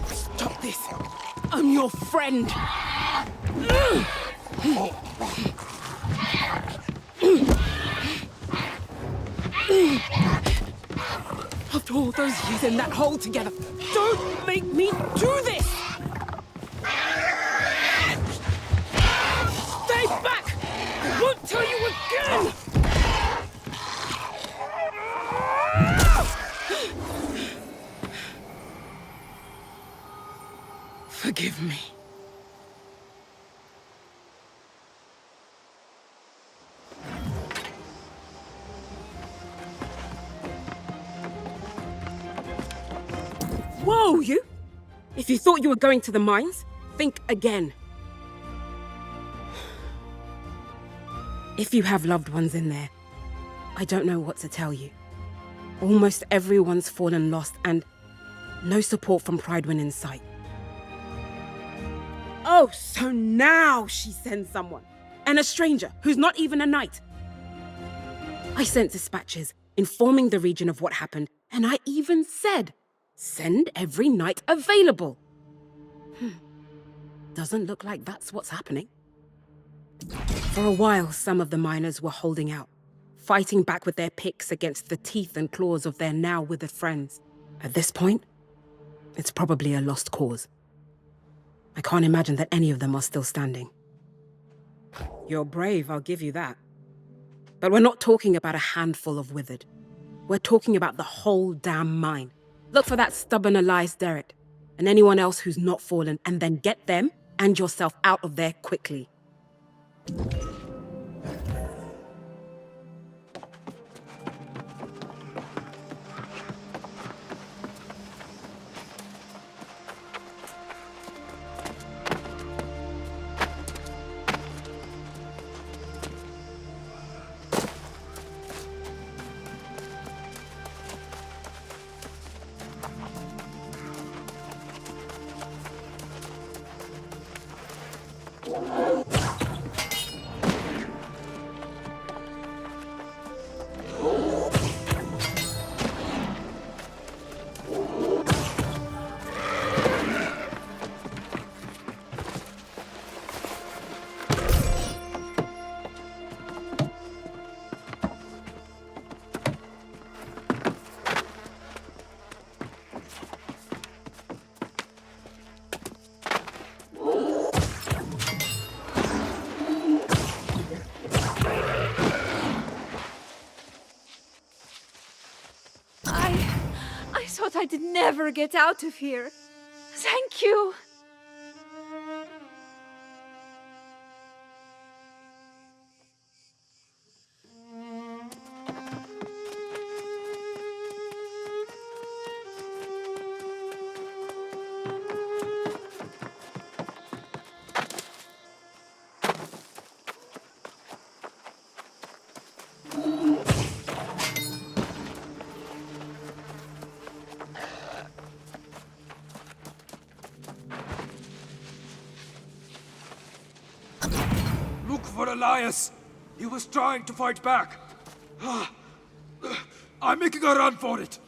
Stop this! I'm your friend! After all those years in that hole together, don't make me do this! Stay back! I won't tell you again! Forgive me. Whoa, you! If you thought you were going to the mines, think again. If you have loved ones in there, I don't know what to tell you. Almost everyone's fallen lost and no support from Pridewind in sight. Oh, so now she sends someone. And a stranger who's not even a knight. I sent dispatches informing the region of what happened, and I even said, send every knight available. Doesn't look like that's what's happening. For a while, some of the miners were holding out, fighting back with their picks against the teeth and claws of their now withered friends. At this point, it's probably a lost cause. I can't imagine that any of them are still standing. You're brave, I'll give you that. But we're not talking about a handful of withered. We're talking about the whole damn mine. Look for that stubborn Elias Derrick, and anyone else who's not fallen, and then get them and yourself out of there quickly. I thought I'd never get out of here. Thank you. Look for Elias! He was trying to fight back. I'm making a run for it.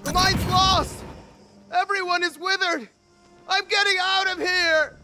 The mine's lost! Everyone is withered! I'm getting out of here!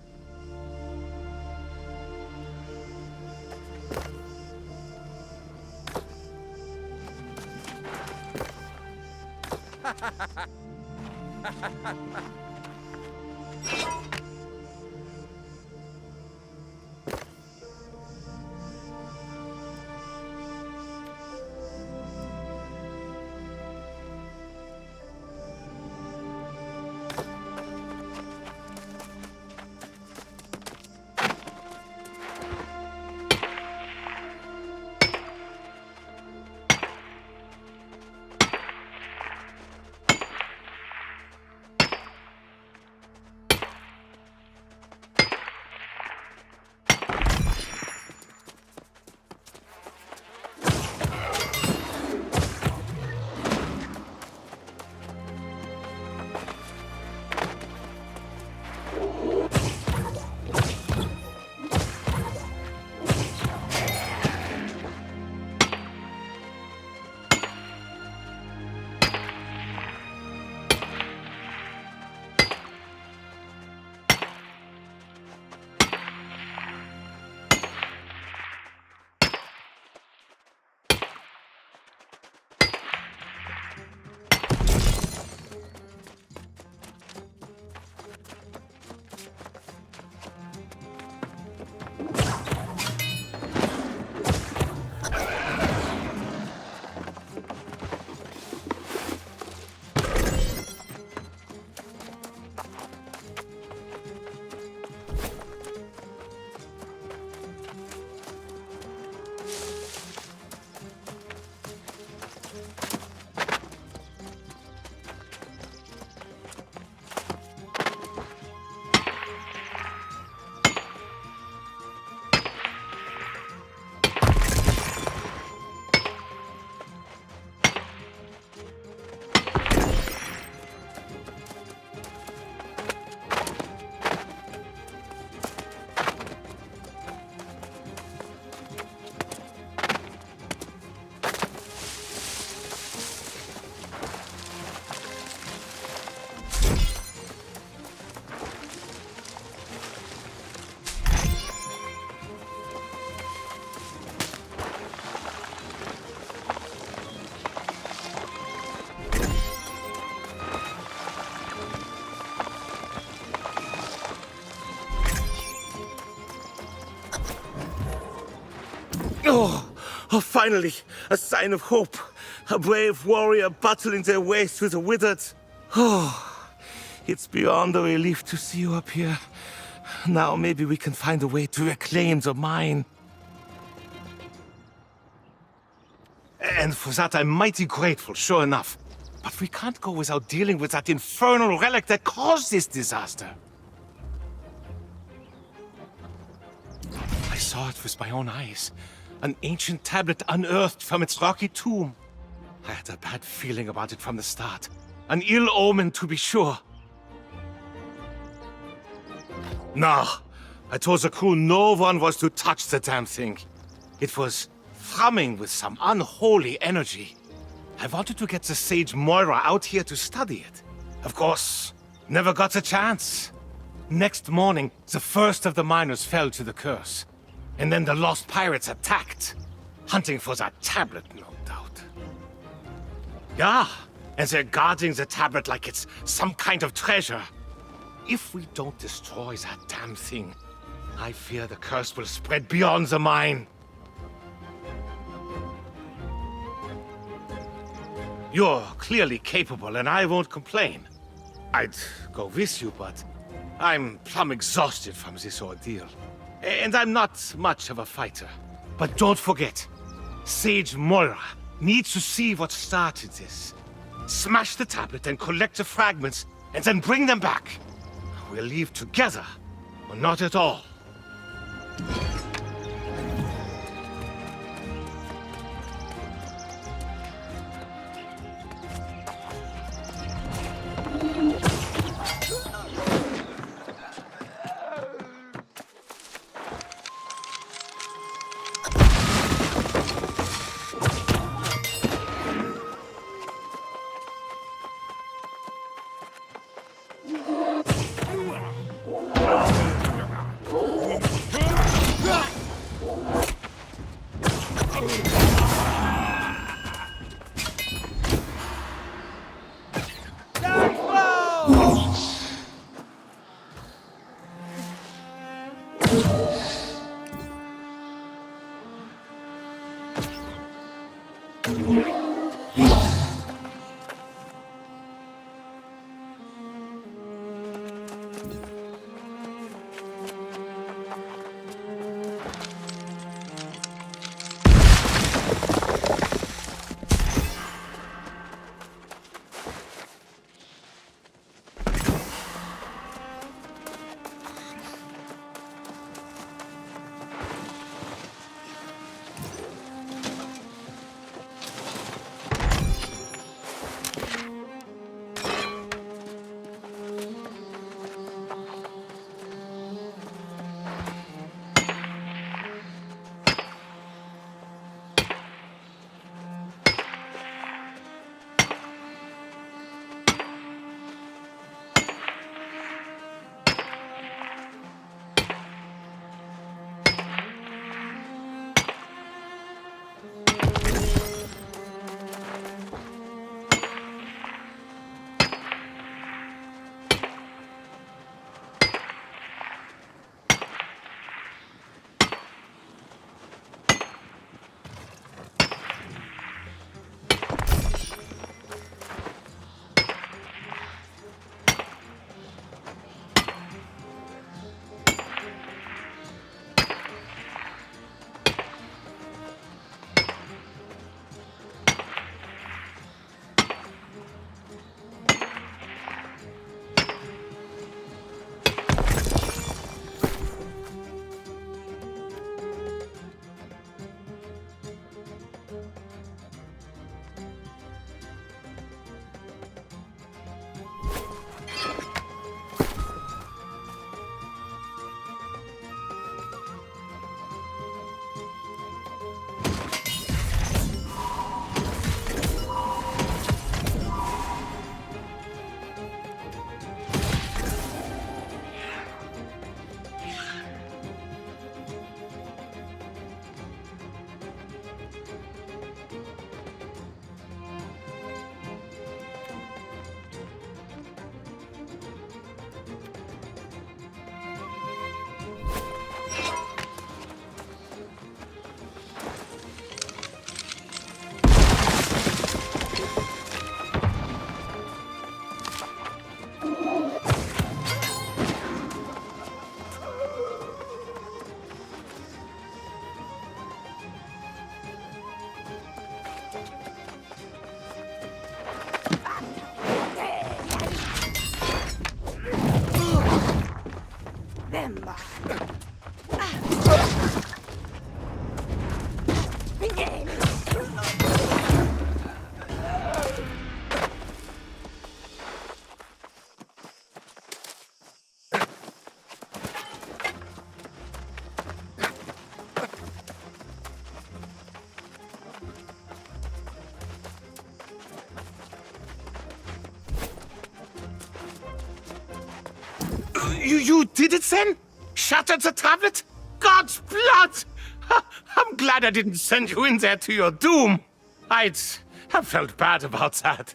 Oh, finally, a sign of hope. A brave warrior battling their way through the withered. Oh, it's beyond a relief to see you up here. Now maybe we can find a way to reclaim the mine. And for that I'm mighty grateful, sure enough. But we can't go without dealing with that infernal relic that caused this disaster. I saw it with my own eyes. An ancient tablet unearthed from its rocky tomb. I had a bad feeling about it from the start. An ill omen, to be sure. No, I told the crew no one was to touch the damn thing. It was thrumming with some unholy energy. I wanted to get the sage Moira out here to study it. Of course, never got a chance. Next morning, the first of the miners fell to the curse. And then the lost pirates attacked, hunting for that tablet, no doubt. Yeah, and they're guarding the tablet like it's some kind of treasure. If we don't destroy that damn thing, I fear the curse will spread beyond the mine. You're clearly capable, and I won't complain. I'd go with you, but I'm plumb exhausted from this ordeal. And I'm not much of a fighter. But don't forget, Sage Moira needs to see what started this. Smash the tablet and collect the fragments, and then bring them back. We'll leave together, or not at all. You did it then? Shattered the tablet? God's blood! I'm glad I didn't send you in there to your doom. I'd have felt bad about that.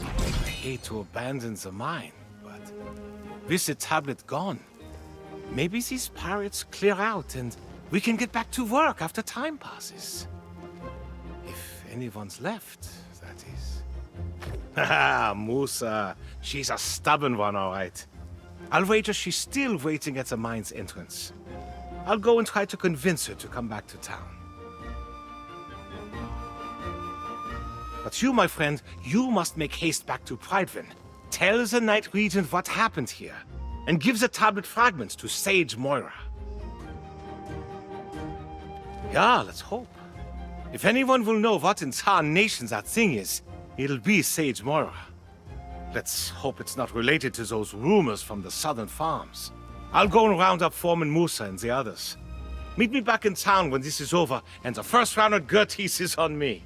I hate to abandon the mine, but with the tablet gone, maybe these pirates clear out and we can get back to work after time passes. If anyone's left, that is. Haha, Musa. She's a stubborn one, all right. I'll wager she's still waiting at the mine's entrance. I'll go and try to convince her to come back to town. But you, my friend, you must make haste back to Pridevin. Tell the Night Regent what happened here, and give the tablet fragments to Sage Moira. Yeah, let's hope. If anyone will know what in tarnation that thing is, it'll be Sage Moira. Let's hope it's not related to those rumors from the southern farms. I'll go and round up Foreman Musa and the others. Meet me back in town when this is over, and the first round of Gerties is on me.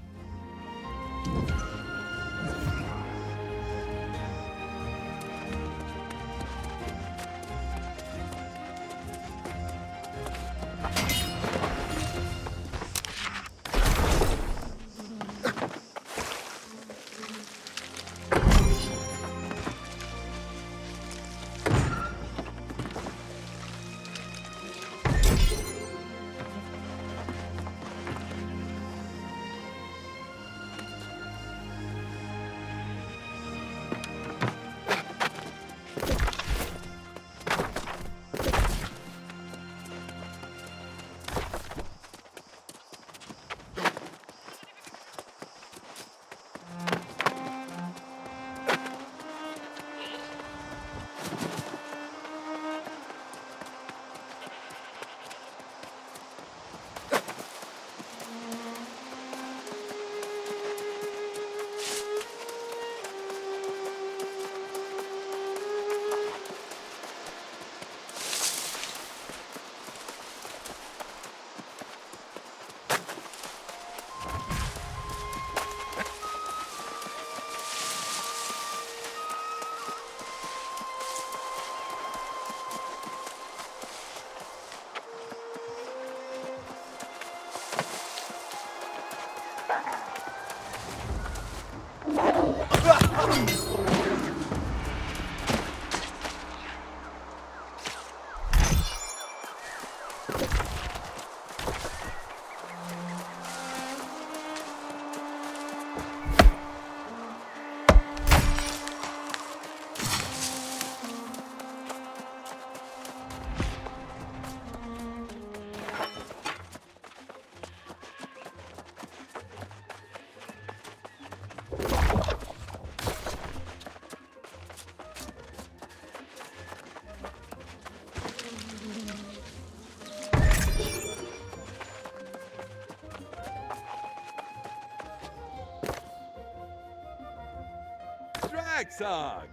Dragsog!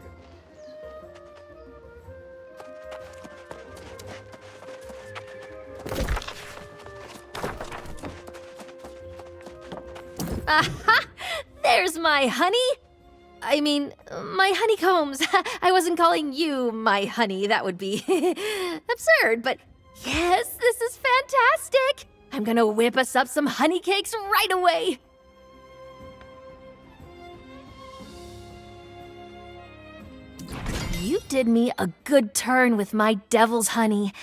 Aha! There's my honey! I mean, my honeycombs. I wasn't calling you my honey. That would be absurd, but yes, this is fantastic! I'm gonna whip us up some honey cakes right away! You did me a good turn with my devil's honey.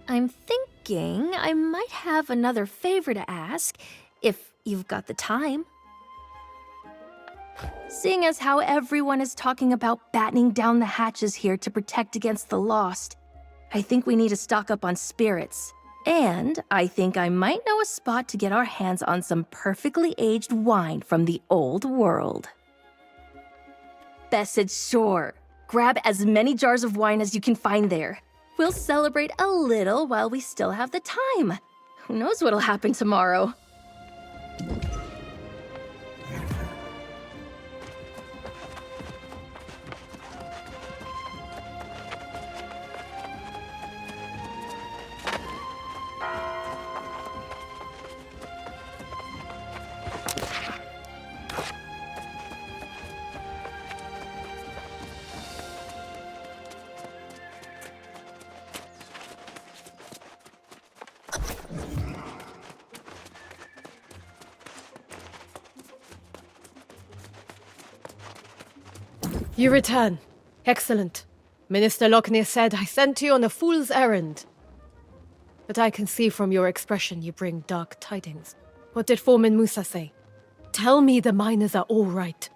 I'm thinking I might have another favor to ask, if you've got the time. Seeing as how everyone is talking about battening down the hatches here to protect against the lost, I think we need to stock up on spirits. And I think I might know a spot to get our hands on some perfectly aged wine from the old world. Bess said sure. Grab as many jars of wine as you can find there. We'll celebrate a little while we still have the time. Who knows what'll happen tomorrow? You return. Excellent. Minister Lockney said I sent you on a fool's errand. But I can see from your expression you bring dark tidings. What did Foreman Musa say? Tell me the miners are all right.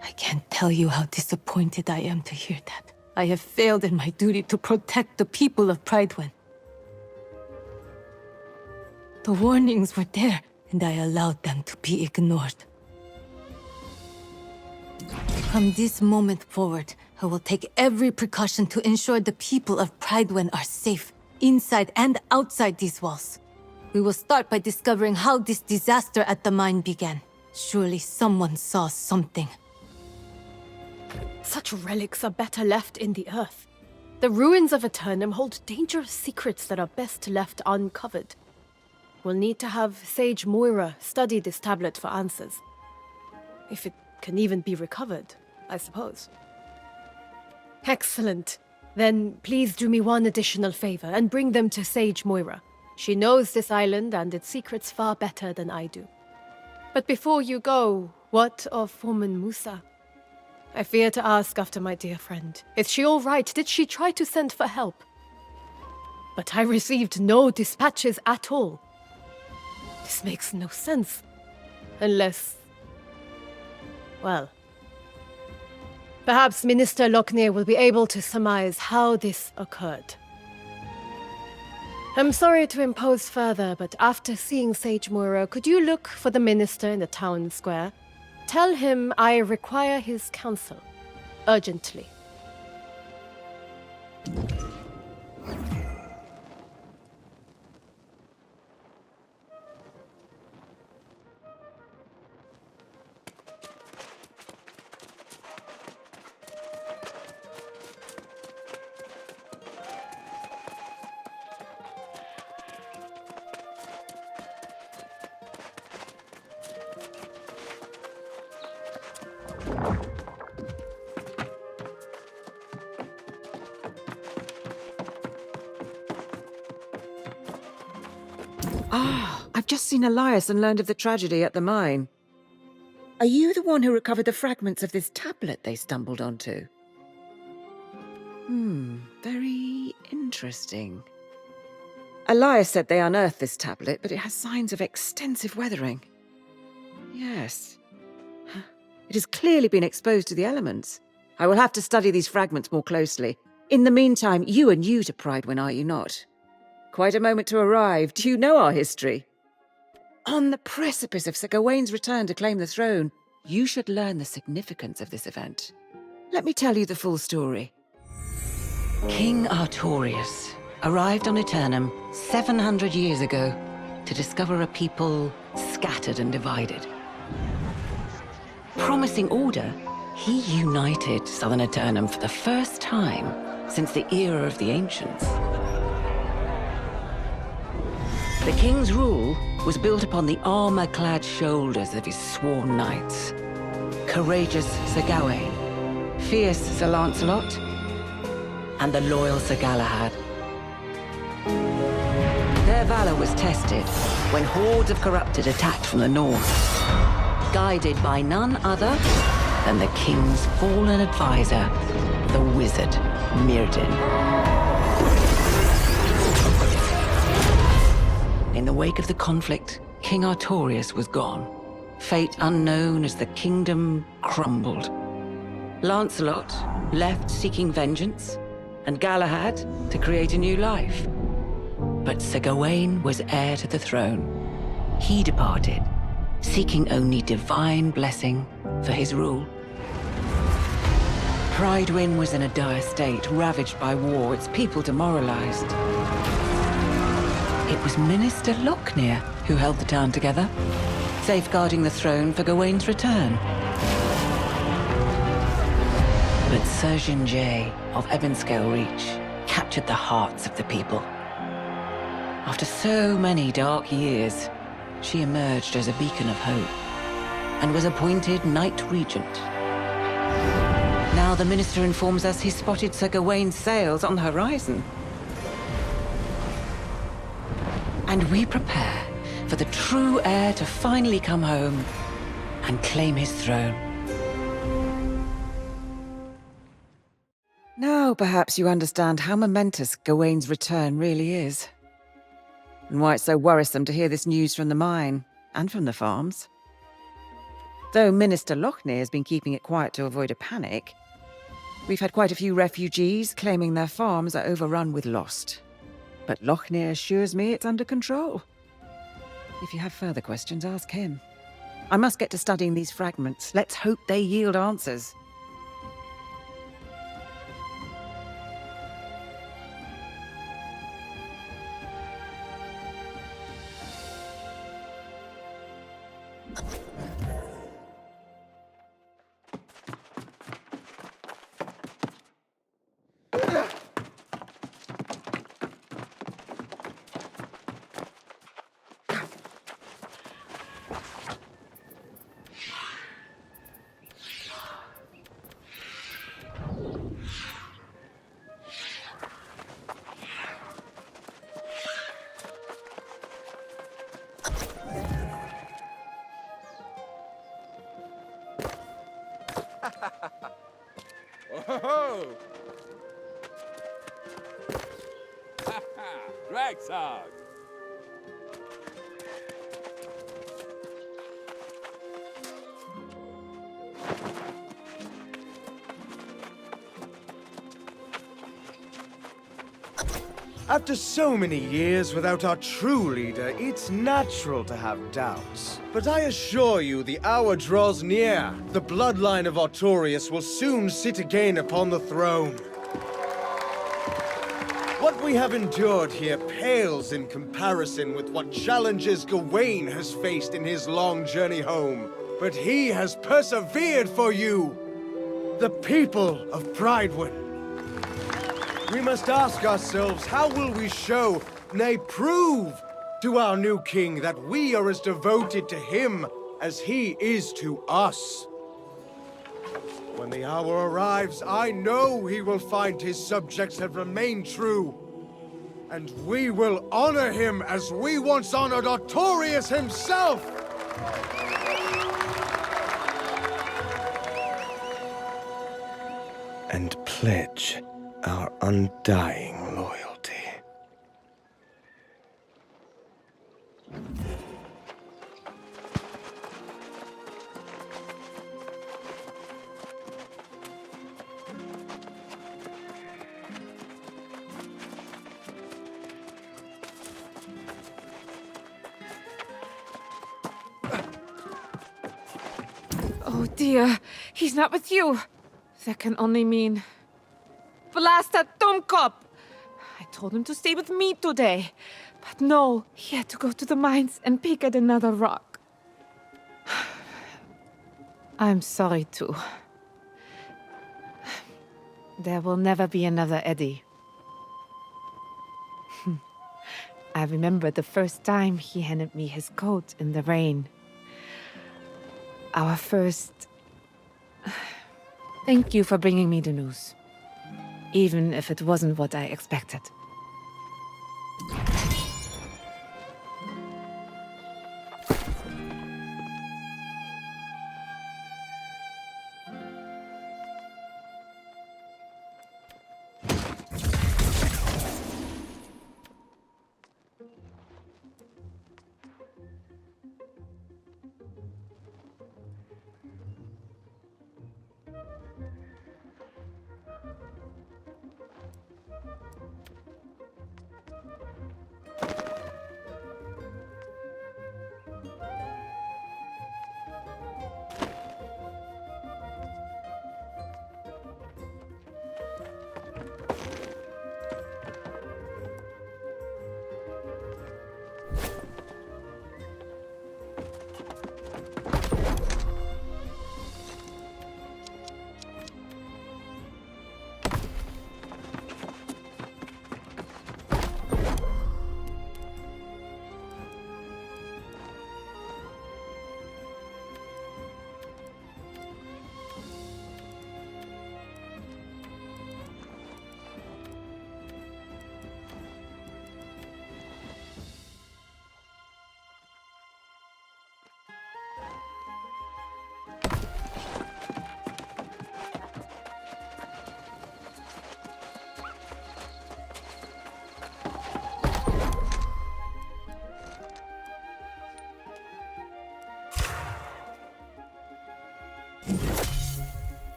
I can't tell you how disappointed I am to hear that. I have failed in my duty to protect the people of Pridewen. The warnings were there, and I allowed them to be ignored. From this moment forward, I will take every precaution to ensure the people of Pridewen are safe, inside and outside these walls. We will start by discovering how this disaster at the mine began. Surely someone saw something. Such relics are better left in the earth. The ruins of Eternum hold dangerous secrets that are best left uncovered. We'll need to have Sage Moira study this tablet for answers. If it can even be recovered, I suppose. Excellent. Then please do me one additional favor and bring them to Sage Moira. She knows this island and its secrets far better than I do. But before you go, what of Foreman Musa? I fear to ask after my dear friend. Is she all right? Did she try to send for help? But I received no dispatches at all. This makes no sense. Unless... well... perhaps Minister Lockney will be able to surmise how this occurred. I'm sorry to impose further, but after seeing Sage Moira, could you look for the minister in the town square? Tell him I require his counsel. Urgently. Ah, I've just seen Elias and learned of the tragedy at the mine. Are you the one who recovered the fragments of this tablet they stumbled onto? Very interesting. Elias said they unearthed this tablet, but it has signs of extensive weathering. Yes. It has clearly been exposed to the elements. I will have to study these fragments more closely. In the meantime, you are new to Pridewen, are you not? Quite a moment to arrive. Do you know our history? On the precipice of Sir Gawain's return to claim the throne, you should learn the significance of this event. Let me tell you the full story. King Artorius arrived on Eternum 700 years ago to discover a people scattered and divided. Promising order, he united southern Eternum for the first time since the era of the Ancients. The king's rule was built upon the armor-clad shoulders of his sworn knights. Courageous Sir Gawain, fierce Sir Lancelot, and the loyal Sir Galahad. Their valor was tested when hordes of corrupted attacked from the north, guided by none other than the king's fallen advisor, the wizard Myrddin. In the wake of the conflict, King Artorius was gone. Fate unknown as the kingdom crumbled. Lancelot left seeking vengeance, and Galahad to create a new life. But Sir Gawain was heir to the throne. He departed, seeking only divine blessing for his rule. Pridewen was in a dire state, ravaged by war, its people demoralized. It was Minister Lockney who held the town together, safeguarding the throne for Gawain's return. But Sir Jinjay of Ebonscale Reach captured the hearts of the people. After so many dark years, she emerged as a beacon of hope and was appointed Knight Regent. Now the minister informs us he spotted Sir Gawain's sails on the horizon. And we prepare for the true heir to finally come home and claim his throne. Now perhaps you understand how momentous Gawain's return really is. And why it's so worrisome to hear this news from the mine, and from the farms. Though Minister Lochner has been keeping it quiet to avoid a panic, we've had quite a few refugees claiming their farms are overrun with Lost. But Lochner assures me it's under control. If you have further questions, ask him. I must get to studying these fragments. Let's hope they yield answers. Oh! Dragsog! After so many years without our true leader, it's natural to have doubts. But I assure you, the hour draws near. The bloodline of Artorius will soon sit again upon the throne. What we have endured here pales in comparison with what challenges Gawain has faced in his long journey home. But he has persevered for you, the people of Pridewood. We must ask ourselves, how will we show, nay prove, to our new king that we are as devoted to him as he is to us? When the hour arrives, I know he will find his subjects have remained true. And we will honor him as we once honored Artorius himself! And pledge our undying loyalty. Oh dear, he's not with you. That can only mean... Blast that Dummkopf! I told him to stay with me today. But no, he had to go to the mines and pick at another rock. I'm sorry too. There will never be another Eddie. I remember the first time he handed me his coat in the rain. Our first... Thank you for bringing me the news. Even if it wasn't what I expected.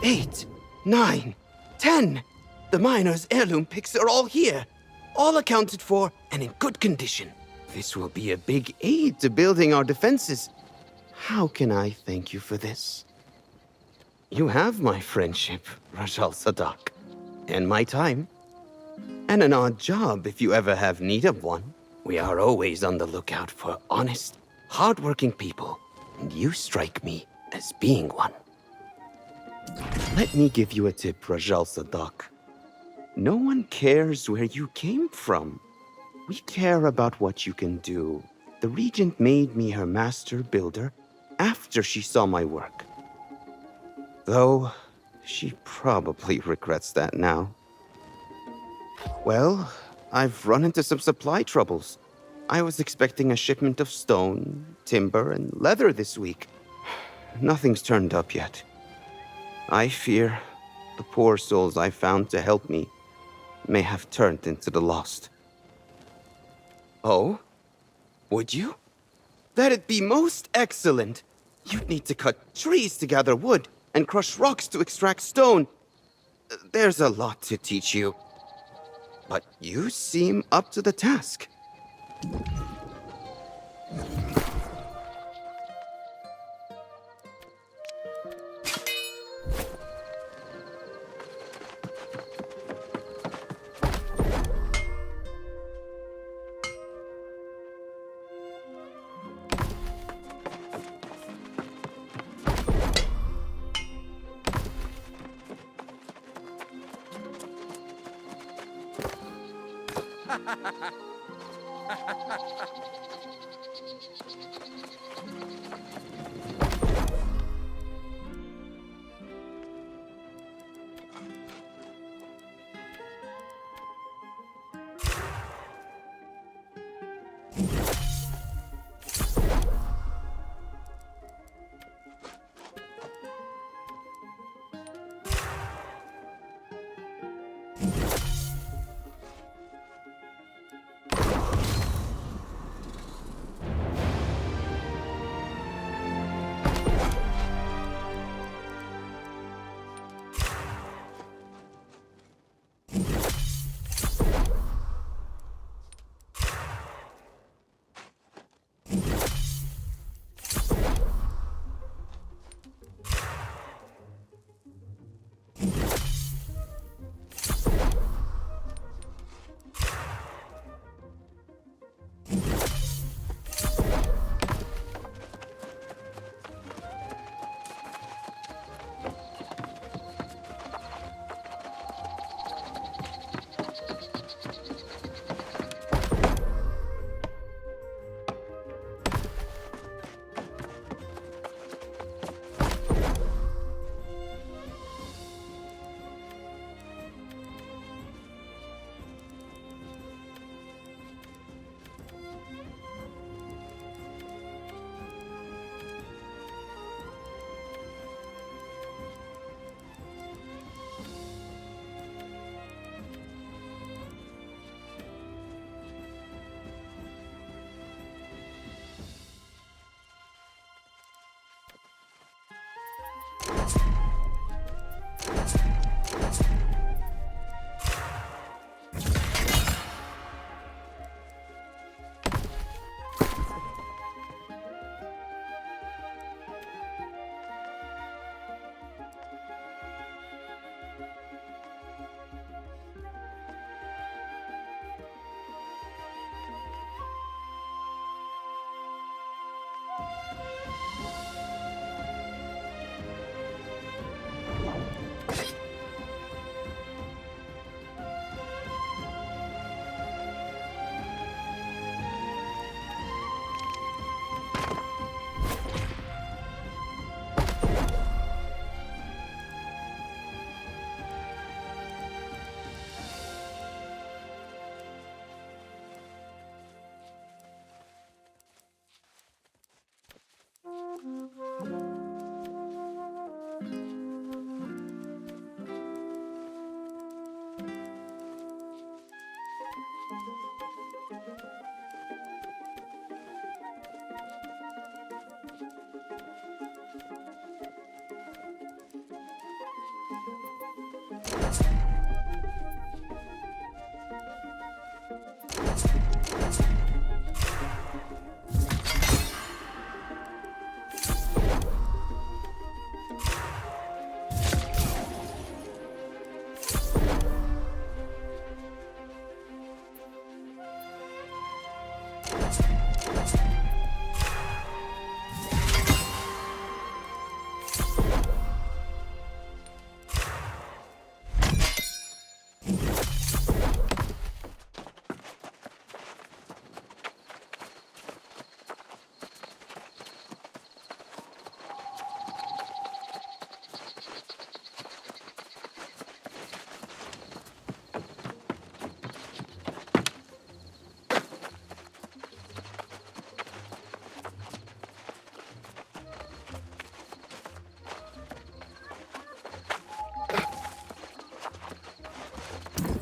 8, 9, 10. The miner's heirloom picks are all here. All accounted for and in good condition. This will be a big aid to building our defenses. How can I thank you for this? You have my friendship, Rajal Sadak, and my time. And an odd job if you ever have need of one. We are always on the lookout for honest, hardworking people, and you strike me as being one. Let me give you a tip, Rajal Sadak. No one cares where you came from. We care about what you can do. The Regent made me her master builder after she saw my work. Though, she probably regrets that now. Well, I've run into some supply troubles. I was expecting a shipment of stone, timber, and leather this week. Nothing's turned up yet. I fear the poor souls I found to help me may have turned into the lost. Oh? Would you? That'd be most excellent. You'd need to cut trees to gather wood and crush rocks to extract stone. There's a lot to teach you. But you seem up to the task.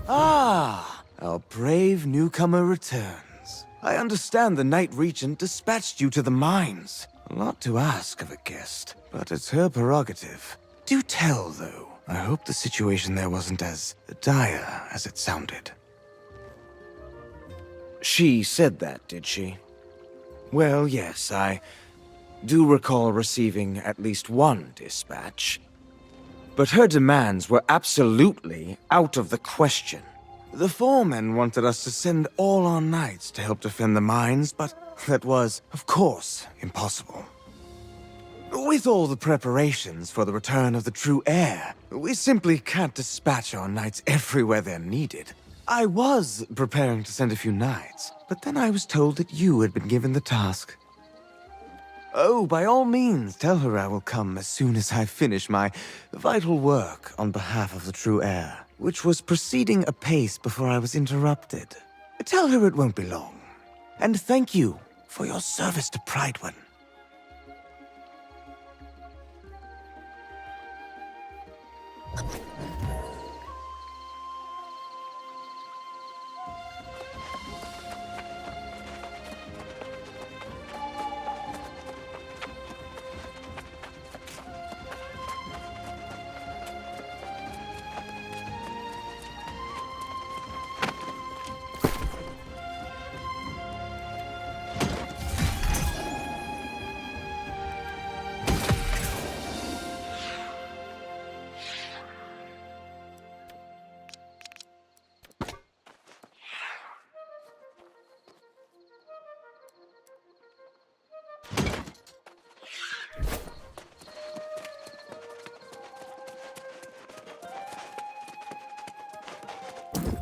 Ah, our brave newcomer returns. I understand the Knight Regent dispatched you to the mines. A lot to ask of a guest, but it's her prerogative. Do tell, though. I hope the situation there wasn't as dire as it sounded. She said that, did she? Well, yes, I do recall receiving at least one dispatch. But her demands were absolutely out of the question. The foreman wanted us to send all our knights to help defend the mines, but that was, of course, impossible. With all the preparations for the return of the true heir, we simply can't dispatch our knights everywhere they're needed. I was preparing to send a few knights, but then I was told that you had been given the task. Oh, by all means, tell her I will come as soon as I finish my vital work on behalf of the true heir, which was proceeding apace before I was interrupted. Tell her it won't be long. And thank you for your service to Prydwen.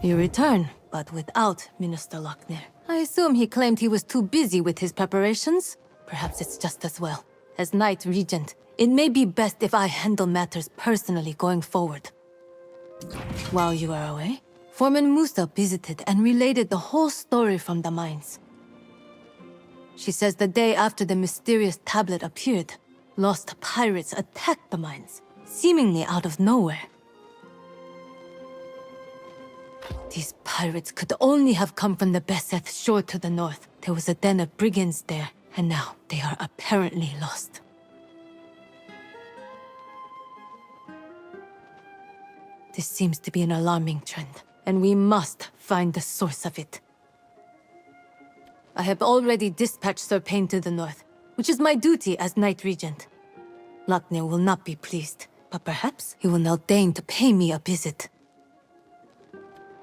You return, but without Minister Lochner. I assume he claimed he was too busy with his preparations. Perhaps it's just as well. As Knight Regent, it may be best if I handle matters personally going forward. While you are away, Foreman Musa visited and related the whole story from the mines. She says the day after the mysterious tablet appeared, lost pirates attacked the mines, seemingly out of nowhere. These pirates could only have come from the Beseth shore to the north. There was a den of brigands there, and now they are apparently lost. This seems to be an alarming trend, and we must find the source of it. I have already dispatched Sir Payne to the north, which is my duty as Knight Regent. Lochner will not be pleased, but perhaps he will now deign to pay me a visit.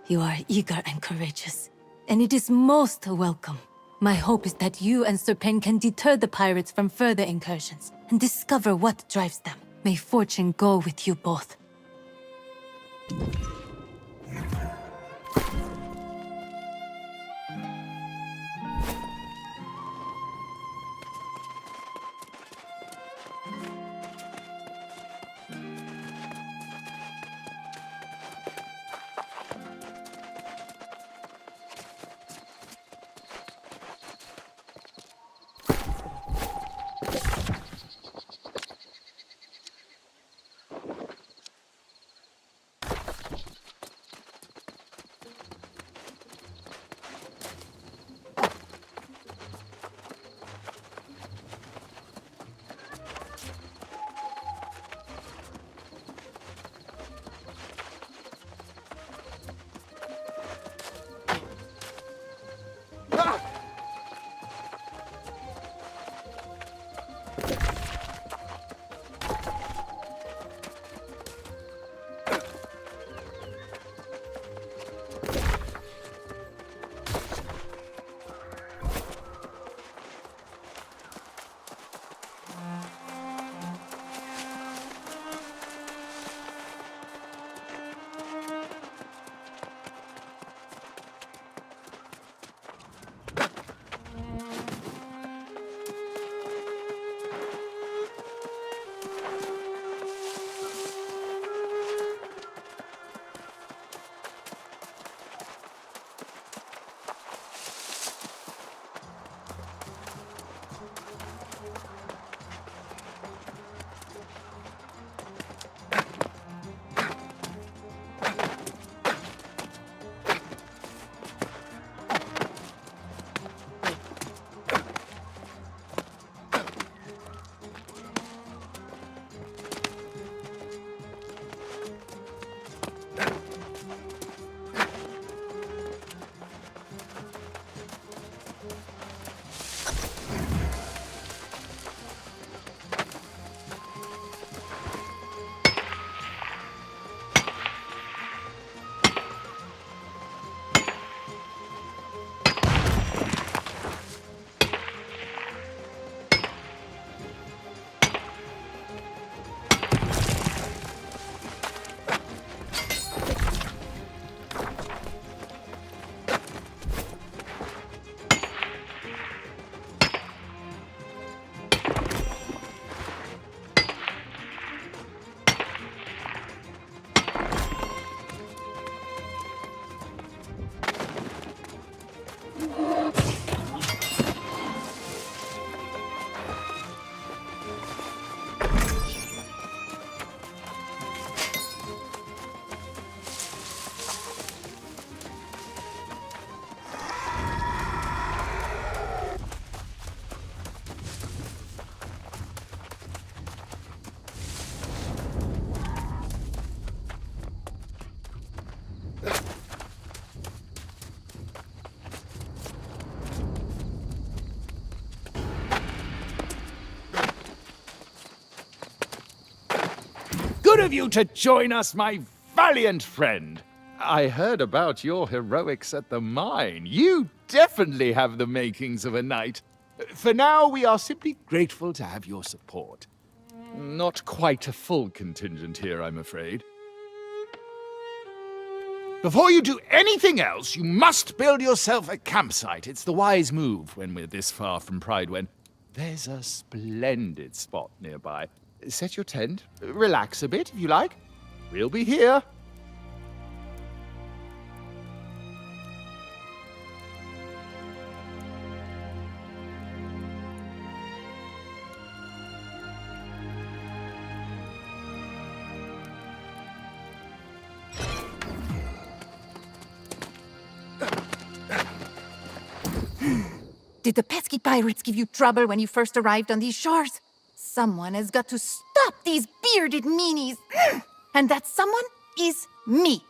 You are eager and courageous, and it is most welcome. My hope is that you and Sir Payne can deter the pirates from further incursions and discover what drives them. May fortune go with you both. of you to join us, my valiant friend. I heard about your heroics at the mine. You definitely have the makings of a knight. For now, we are simply grateful to have your support. Not quite a full contingent here, I'm afraid. Before you do anything else, you must build yourself a campsite. It's the wise move when we're this far from Pridewen. There's a splendid spot nearby. Set your tent, relax a bit if you like. We'll be here. Did the pesky pirates give you trouble when you first arrived on these shores? Someone has got to stop these bearded meanies. And that someone is me.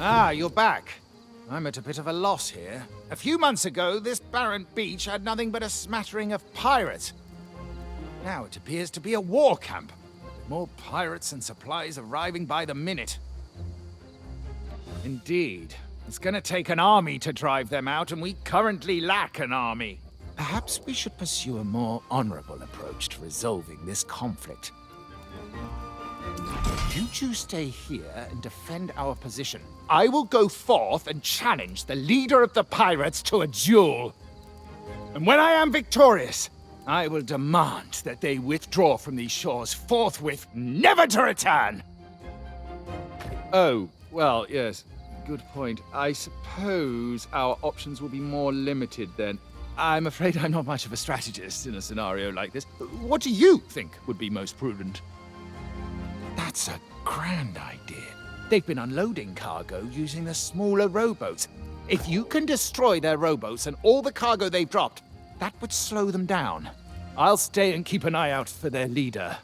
Ah, you're back. I'm at a bit of a loss here. A few months ago, this barren beach had nothing but a smattering of pirates. Now it appears to be a war camp, with more pirates and supplies arriving by the minute. Indeed. It's gonna take an army to drive them out, and we currently lack an army. Perhaps we should pursue a more honorable approach to resolving this conflict. You two stay here and defend our position. I will go forth and challenge the leader of the pirates to a duel. And when I am victorious, I will demand that they withdraw from these shores forthwith, never to return. Oh, well, yes. Good point. I suppose our options will be more limited then. I'm afraid I'm not much of a strategist in a scenario like this. What do you think would be most prudent? That's a grand idea. They've been unloading cargo using the smaller rowboats. If you can destroy their rowboats and all the cargo they've dropped, that would slow them down. I'll stay and keep an eye out for their leader.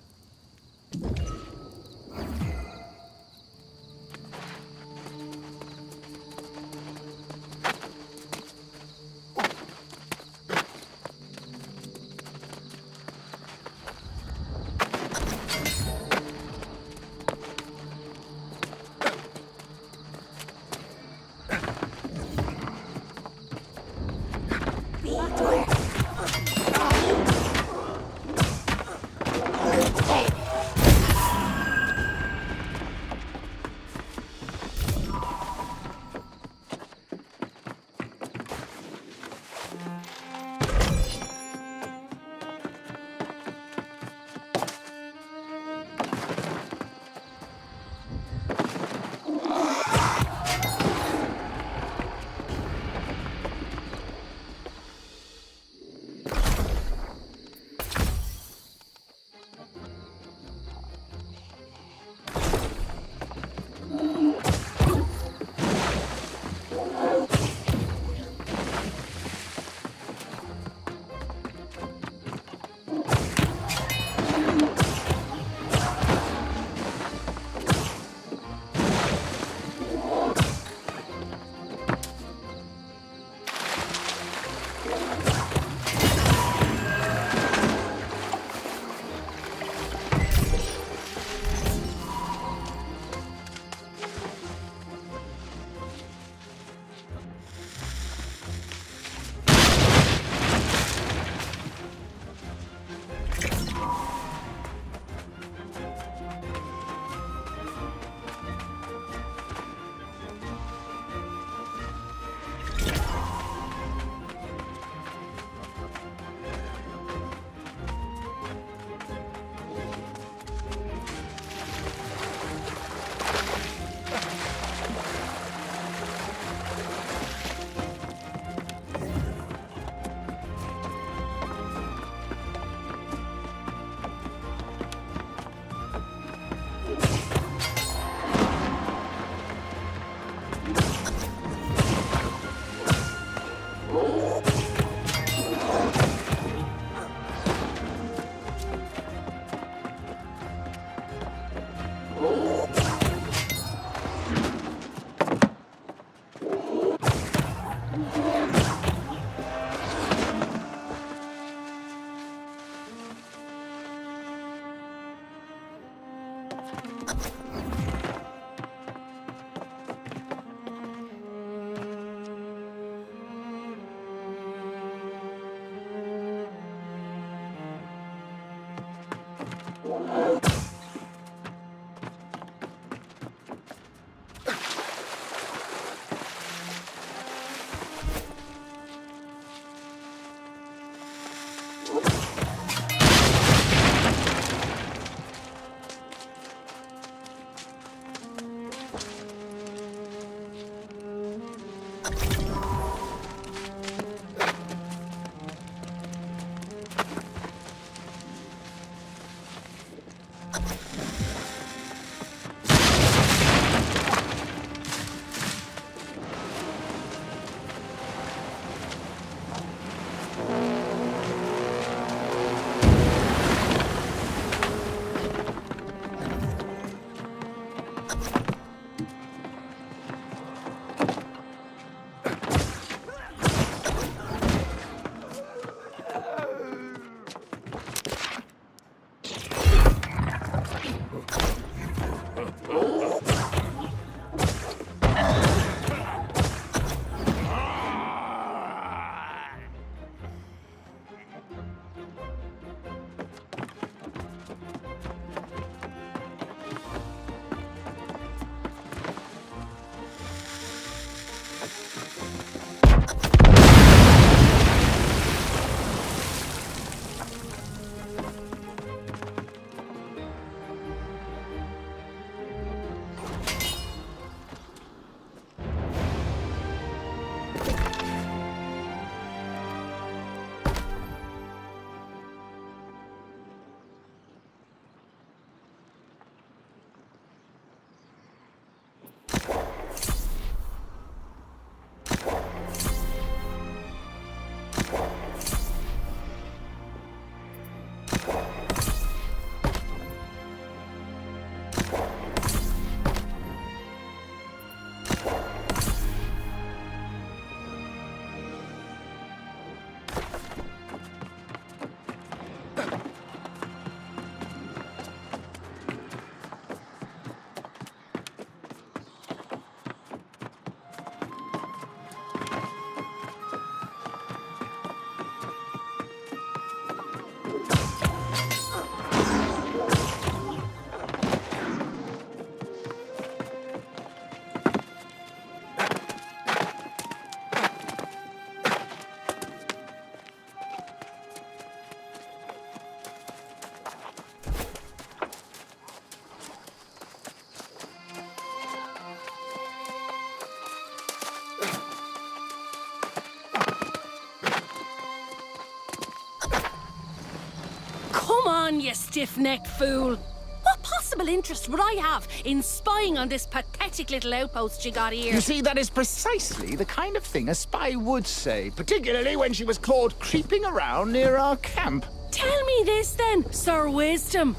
Come on, you stiff-necked fool! What possible interest would I have in spying on this pathetic little outpost you got here? You see, that is precisely the kind of thing a spy would say, particularly when she was caught creeping around near our camp. Tell me this then, Sir Wisdom.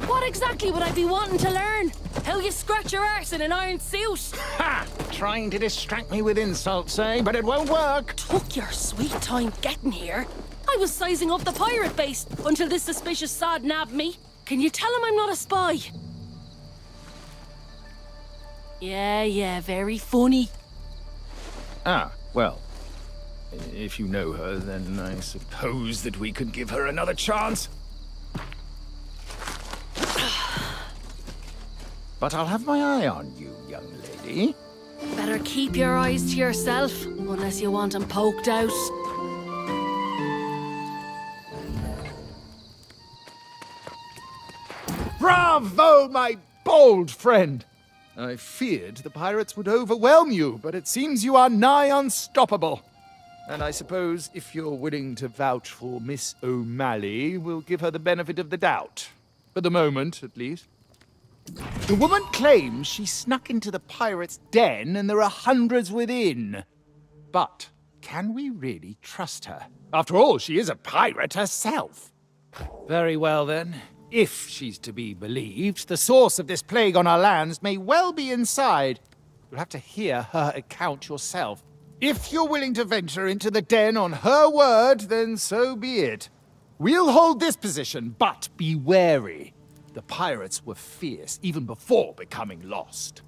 What exactly would I be wanting to learn? How you scratch your arse in an iron suit? Ha! Trying to distract me with insults, eh? But it won't work. Took your sweet time getting here. I was sizing up the pirate base until this suspicious sod nabbed me. Can you tell him I'm not a spy? Yeah, very funny. Ah, well, if you know her, then I suppose that we could give her another chance. But I'll have my eye on you, young lady. Better keep your eyes to yourself, unless you want 'em poked out. Bravo, my bold friend! I feared the pirates would overwhelm you, but it seems you are nigh unstoppable. And I suppose if you're willing to vouch for Miss O'Malley, we'll give her the benefit of the doubt. For the moment, at least. The woman claims she snuck into the pirates' den and there are hundreds within. But can we really trust her? After all, she is a pirate herself. Very well, then. If she's to be believed, the source of this plague on our lands may well be inside. You'll have to hear her account yourself. If you're willing to venture into the den on her word, then so be it. We'll hold this position, but be wary. The pirates were fierce even before becoming lost.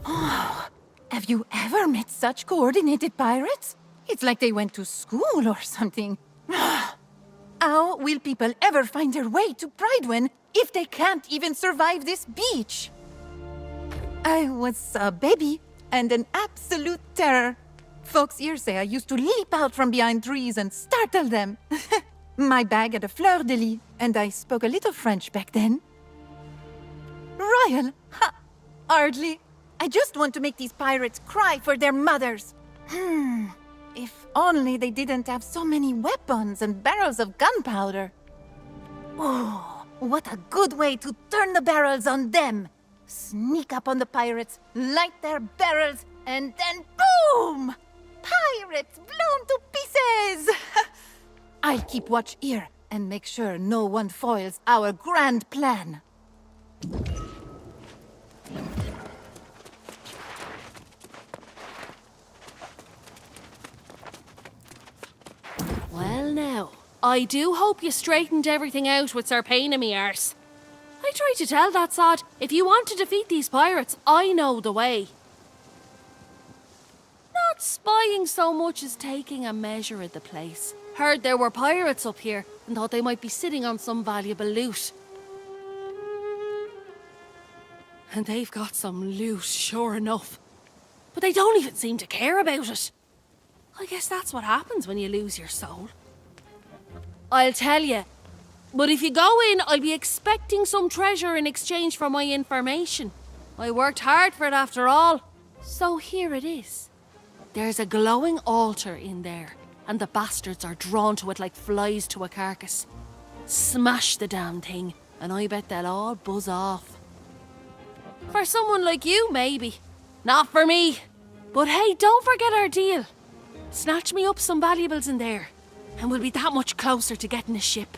Oh, have you ever met such coordinated pirates? It's like they went to school or something. How will people ever find their way to Bridewin if they can't even survive this beach? I was a baby and an absolute terror. Folks here say I used to leap out from behind trees and startle them. My bag had a fleur-de-lis, and I spoke a little French back then. Royal? Ha! Hardly. I just want to make these pirates cry for their mothers. If only they didn't have so many weapons and barrels of gunpowder. Oh, what a good way to turn the barrels on them. Sneak up on the pirates, light their barrels, and then boom! Pirates blown to pieces! I'll keep watch here and make sure no one foils our grand plan. Well now, I do hope you straightened everything out with Sir Pain in me arse. I tried to tell that sod, if you want to defeat these pirates, I know the way. Not spying so much as taking a measure of the place. Heard there were pirates up here and thought they might be sitting on some valuable loot. And they've got some loot, sure enough. But they don't even seem to care about it. I guess that's what happens when you lose your soul. I'll tell you. But if you go in, I'll be expecting some treasure in exchange for my information. I worked hard for it after all. So here it is. There's a glowing altar in there, and the bastards are drawn to it like flies to a carcass. Smash the damn thing, and I bet they'll all buzz off. For someone like you, maybe. Not for me. But hey, don't forget our deal. Snatch me up some valuables in there, and we'll be that much closer to getting a ship.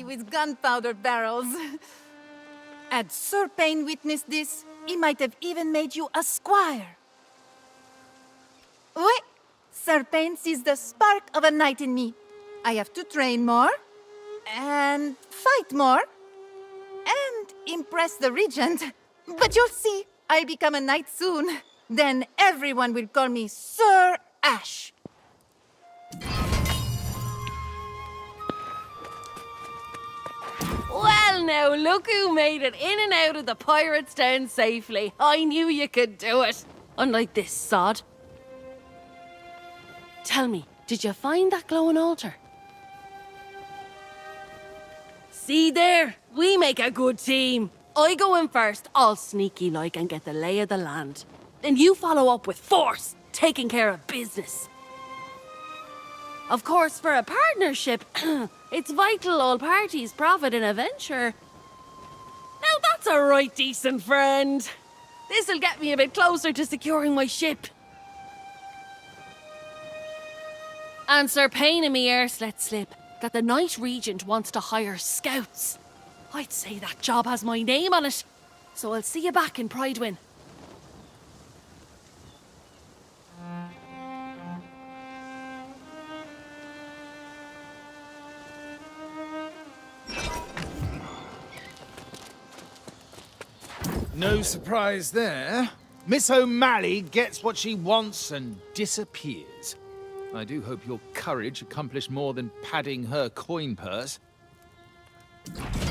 With gunpowder barrels. Had Sir Payne witnessed this, he might have even made you a squire. Oui, Sir Payne sees the spark of a knight in me. I have to train more, and fight more, and impress the regent. But you'll see, I'll become a knight soon. Then everyone will call me Sir Ash. Well now, look who made it in and out of the pirates' den safely. I knew you could do it. Unlike this sod. Tell me, did you find that glowing altar? See there? We make a good team. I go in first, all sneaky like, and get the lay of the land. Then you follow up with force, taking care of business. Of course, for a partnership, it's vital all parties profit in a venture. Now that's a right decent friend. This'll get me a bit closer to securing my ship. And Sir Payne and me ears let slip that the Knight Regent wants to hire scouts. I'd say that job has my name on it. So I'll see you back in Pridewin. No surprise there. Miss O'Malley gets what she wants and disappears. I do hope your courage accomplished more than padding her coin purse.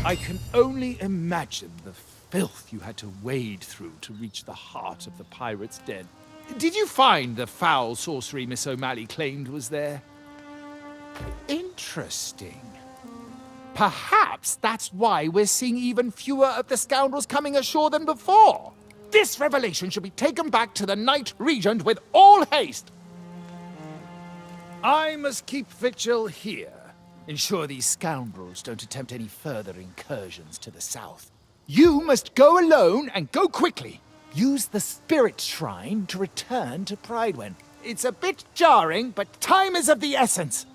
I can only imagine the filth you had to wade through to reach the heart of the pirate's den. Did you find the foul sorcery Miss O'Malley claimed was there? Interesting. Perhaps that's why we're seeing even fewer of the scoundrels coming ashore than before. This revelation should be taken back to the Knight Regent with all haste. I must keep vigil here. Ensure these scoundrels don't attempt any further incursions to the south. You must go alone and go quickly. Use the Spirit Shrine to return to Pridewen. It's a bit jarring, but time is of the essence.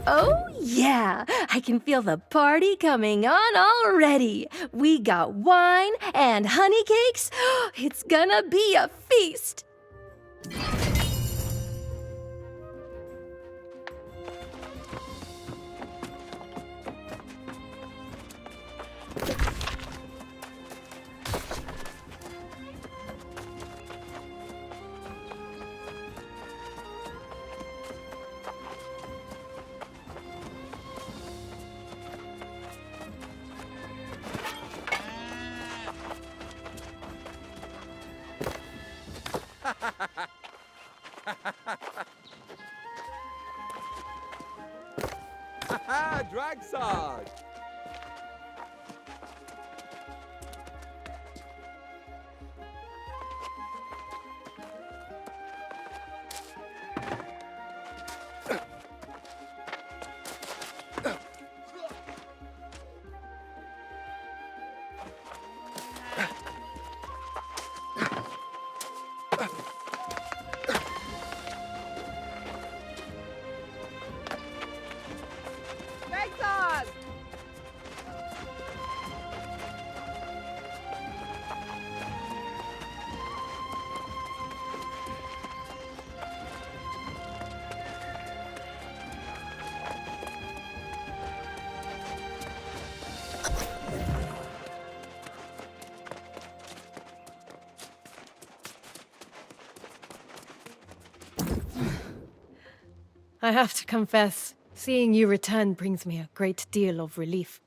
Oh, yeah. I can feel the party coming on already. We got wine and honey cakes. It's gonna be a feast. Drag Sarge! I have to confess, seeing you return brings me a great deal of relief.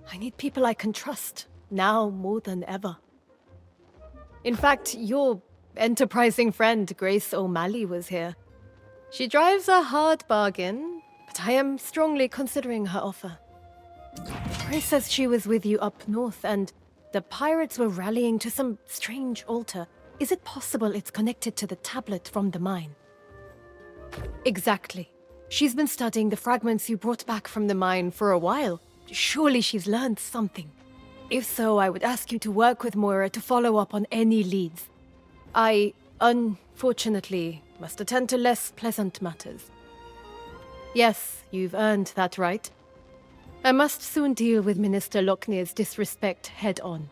I need people I can trust, now more than ever. In fact, your enterprising friend, Grace O'Malley, was here. She drives a hard bargain, but I am strongly considering her offer. Grace says she was with you up north, and the pirates were rallying to some strange altar. Is it possible it's connected to the tablet from the mine? Exactly. She's been studying the fragments you brought back from the mine for a while. Surely she's learned something. If so, I would ask you to work with Moira to follow up on any leads. I, unfortunately, must attend to less pleasant matters. Yes, you've earned that right. I must soon deal with Minister Locknear's disrespect head-on.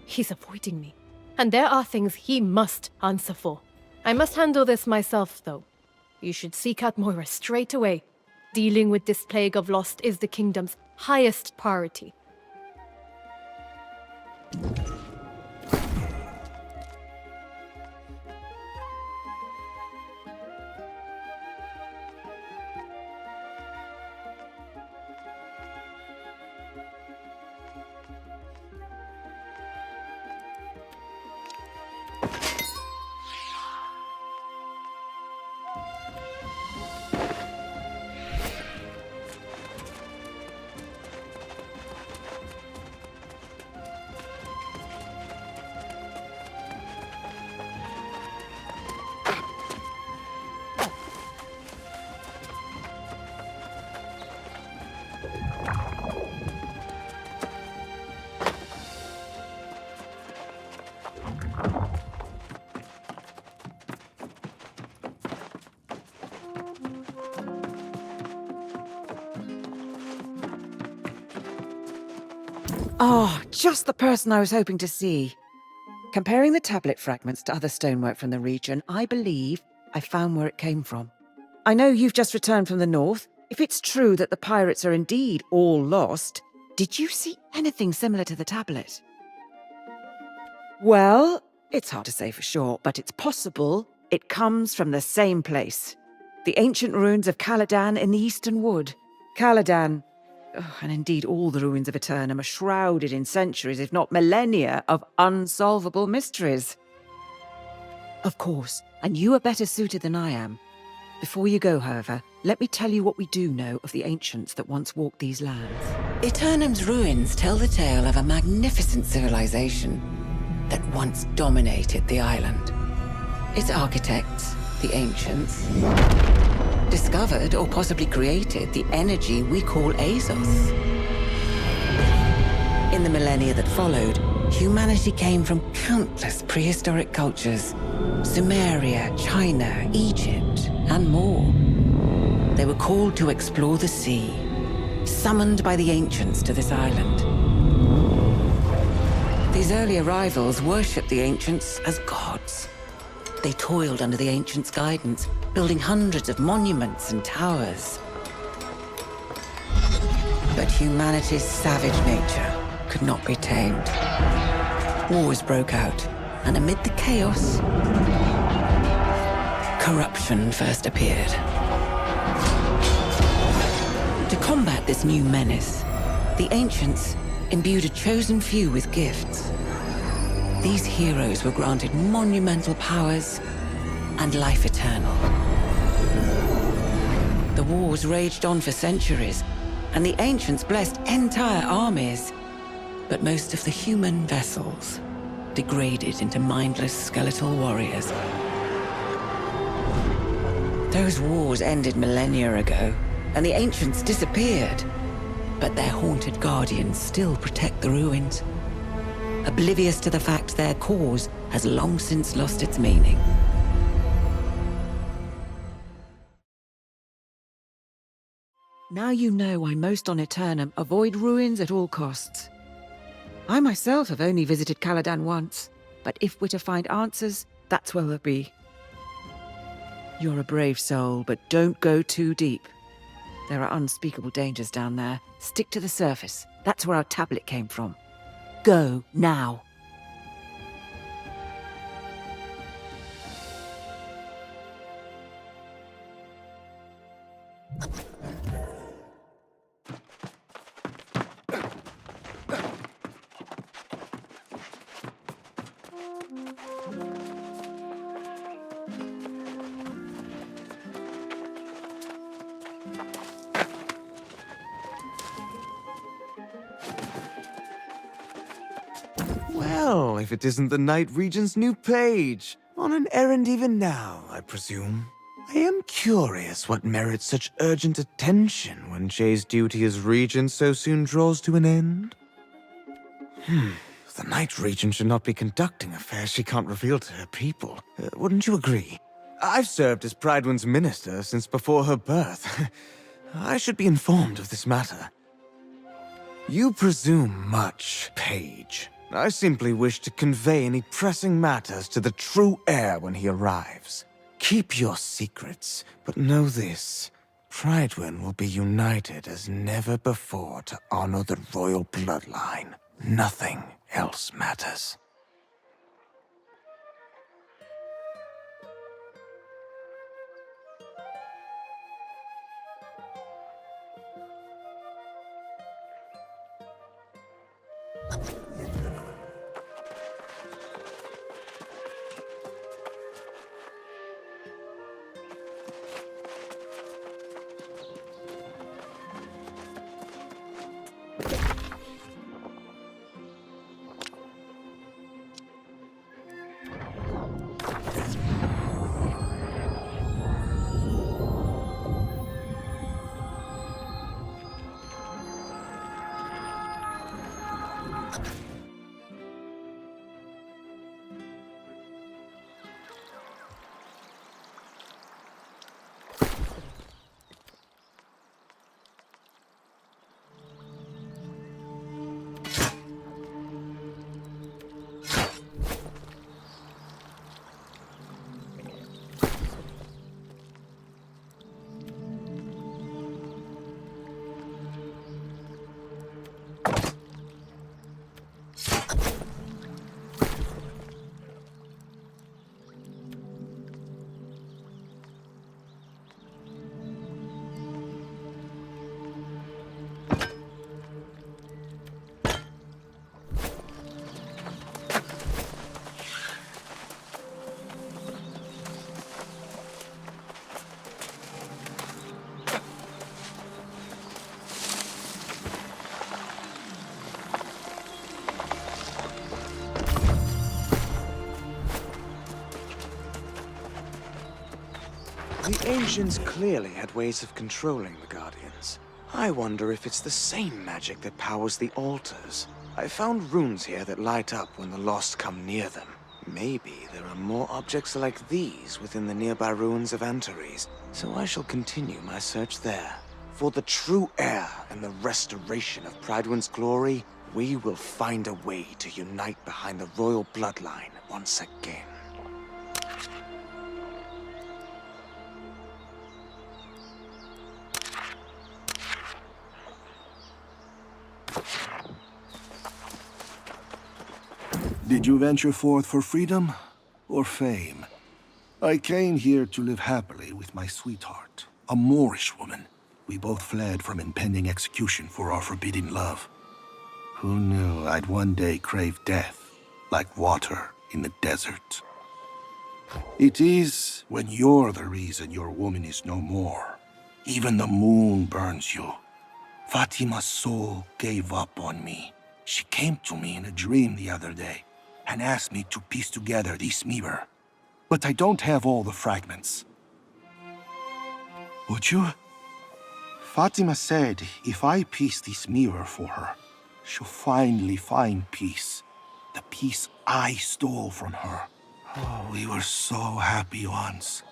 He's avoiding me, and there are things he must answer for. I must handle this myself, though. You should seek out Moira straight away. Dealing with this plague of lost is the kingdom's highest priority. Ah, just the person I was hoping to see. Comparing the tablet fragments to other stonework from the region, I believe I found where it came from. I know you've just returned from the north. If it's true that the pirates are indeed all lost, did you see anything similar to the tablet? Well, it's hard to say for sure, but it's possible it comes from the same place. The ancient ruins of Caladan in the Eastern Wood. Caladan, and indeed all the ruins of Eternum, are shrouded in centuries, if not millennia, of unsolvable mysteries. Of course, and you are better suited than I am. Before you go, however, let me tell you what we do know of the ancients that once walked these lands. Eternum's ruins tell the tale of a magnificent civilization that once dominated the island. Its architects, the ancients, discovered or possibly created the energy we call Azos. In the millennia that followed, humanity came from countless prehistoric cultures: Sumeria, China, Egypt, and more. They were called to explore the sea, summoned by the ancients to this island. These early arrivals worshipped the ancients as gods. They toiled under the ancients' guidance, building hundreds of monuments and towers. But humanity's savage nature could not be tamed. Wars broke out, and amid the chaos, corruption first appeared. To combat this new menace, the ancients imbued a chosen few with gifts. These heroes were granted monumental powers and life eternal. The wars raged on for centuries, and the ancients blessed entire armies. But most of the human vessels degraded into mindless skeletal warriors. Those wars ended millennia ago, and the ancients disappeared. But their haunted guardians still protect the ruins, oblivious to the fact their cause has long since lost its meaning. Now you know why most on Eternum avoid ruins at all costs. I myself have only visited Caladan once, but if we're to find answers, that's where we'll be. You're a brave soul, but don't go too deep. There are unspeakable dangers down there. Stick to the surface. That's where our tablet came from. Go, now. Well, if it isn't the Night Regent's new page. On an errand even now, I presume. I am curious what merits such urgent attention when Jay's duty as regent so soon draws to an end. The Night Regent should not be conducting affairs she can't reveal to her people. Wouldn't you agree? I've served as Pridewin's minister since before her birth. I should be informed of this matter. You presume much, Page. I simply wish to convey any pressing matters to the true heir when he arrives. Keep your secrets, but know this. Prydwen will be united as never before to honor the royal bloodline. Nothing else matters. The Ancients clearly had ways of controlling the Guardians. I wonder if it's the same magic that powers the altars. I found runes here that light up when the lost come near them. Maybe there are more objects like these within the nearby ruins of Antares, so I shall continue my search there. For the true heir and the restoration of Prydwen's glory, we will find a way to unite behind the royal bloodline once again. Did you venture forth for freedom or fame? I came here to live happily with my sweetheart, a Moorish woman. We both fled from impending execution for our forbidden love. Who knew I'd one day crave death, like water in the desert? It is when you're the reason your woman is no more. Even the moon burns you. Fatima's soul gave up on me. She came to me in a dream the other day and asked me to piece together this mirror. But I don't have all the fragments. Would you? Fatima said if I piece this mirror for her, she'll finally find peace. The peace I stole from her. Oh, we were so happy once.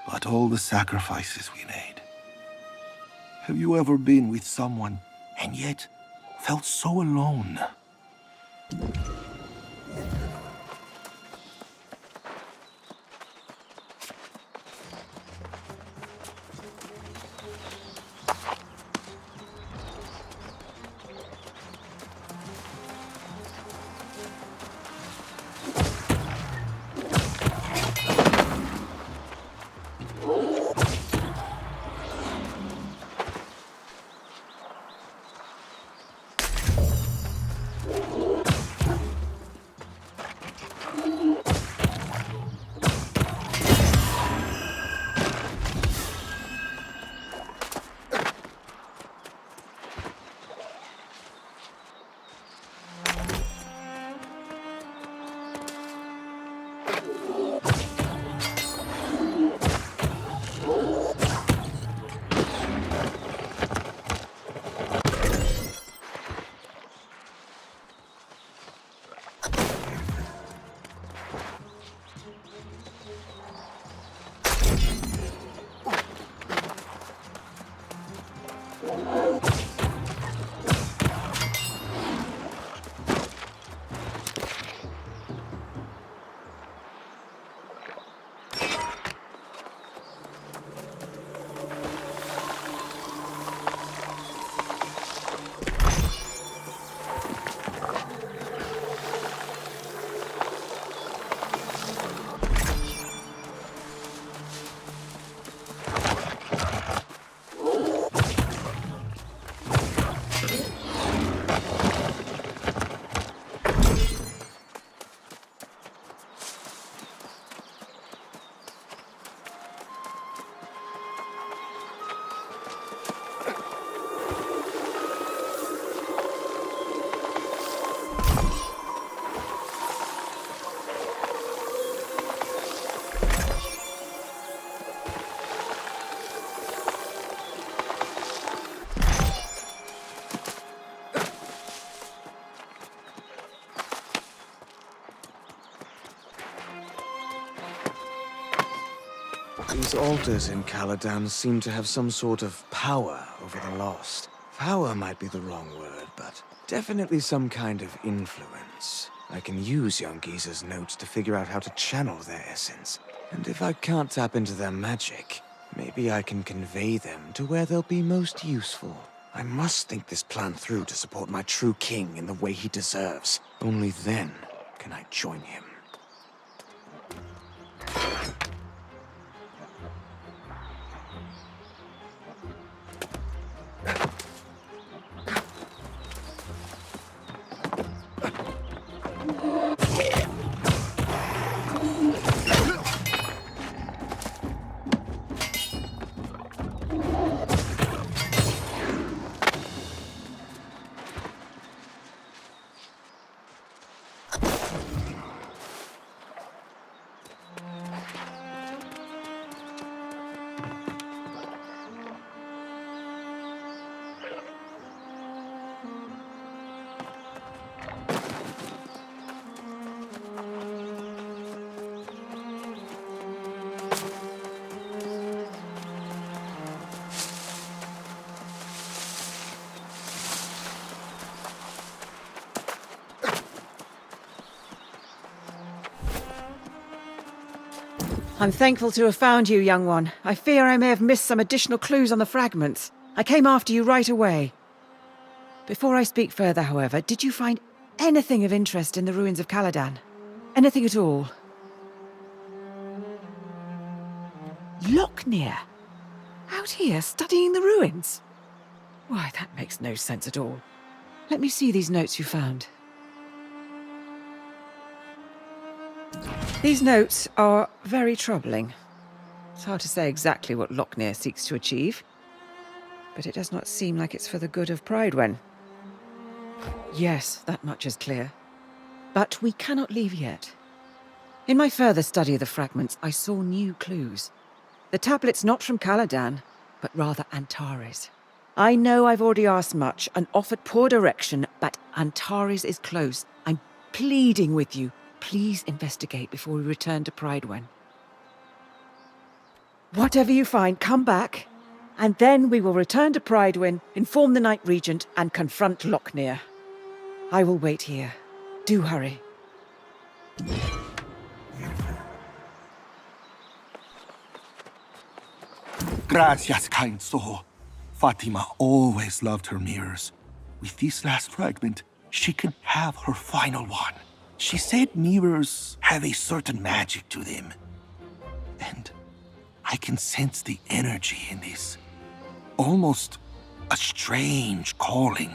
But all the sacrifices we made. Have you ever been with someone and yet felt so alone? These altars in Caladan seem to have some sort of power over the lost. Power might be the wrong word, but definitely some kind of influence. I can use young Giza's notes to figure out how to channel their essence. And if I can't tap into their magic, maybe I can convey them to where they'll be most useful. I must think this plan through to support my true king in the way he deserves. Only then can I join him. I'm thankful to have found you, young one. I fear I may have missed some additional clues on the fragments. I came after you right away. Before I speak further, however, did you find anything of interest in the ruins of Caladan? Anything at all? Locknear? Out here, studying the ruins? Why, that makes no sense at all. Let me see these notes you found. These notes are very troubling. It's hard to say exactly what Locknear seeks to achieve, but it does not seem like it's for the good of Pridewen. Yes, that much is clear. But we cannot leave yet. In my further study of the fragments, I saw new clues. The tablet's not from Caladan, but rather Antares. I know I've already asked much and offered poor direction, but Antares is close. I'm pleading with you. Please investigate before we return to Pridewen. Whatever you find, come back, and then we will return to Pridewen, inform the Night Regent, and confront Locknear. I will wait here. Do hurry. Gracias, kind soul. Fatima always loved her mirrors. With this last fragment, she can have her final one. She said mirrors have a certain magic to them. And I can sense the energy in this. Almost a strange calling.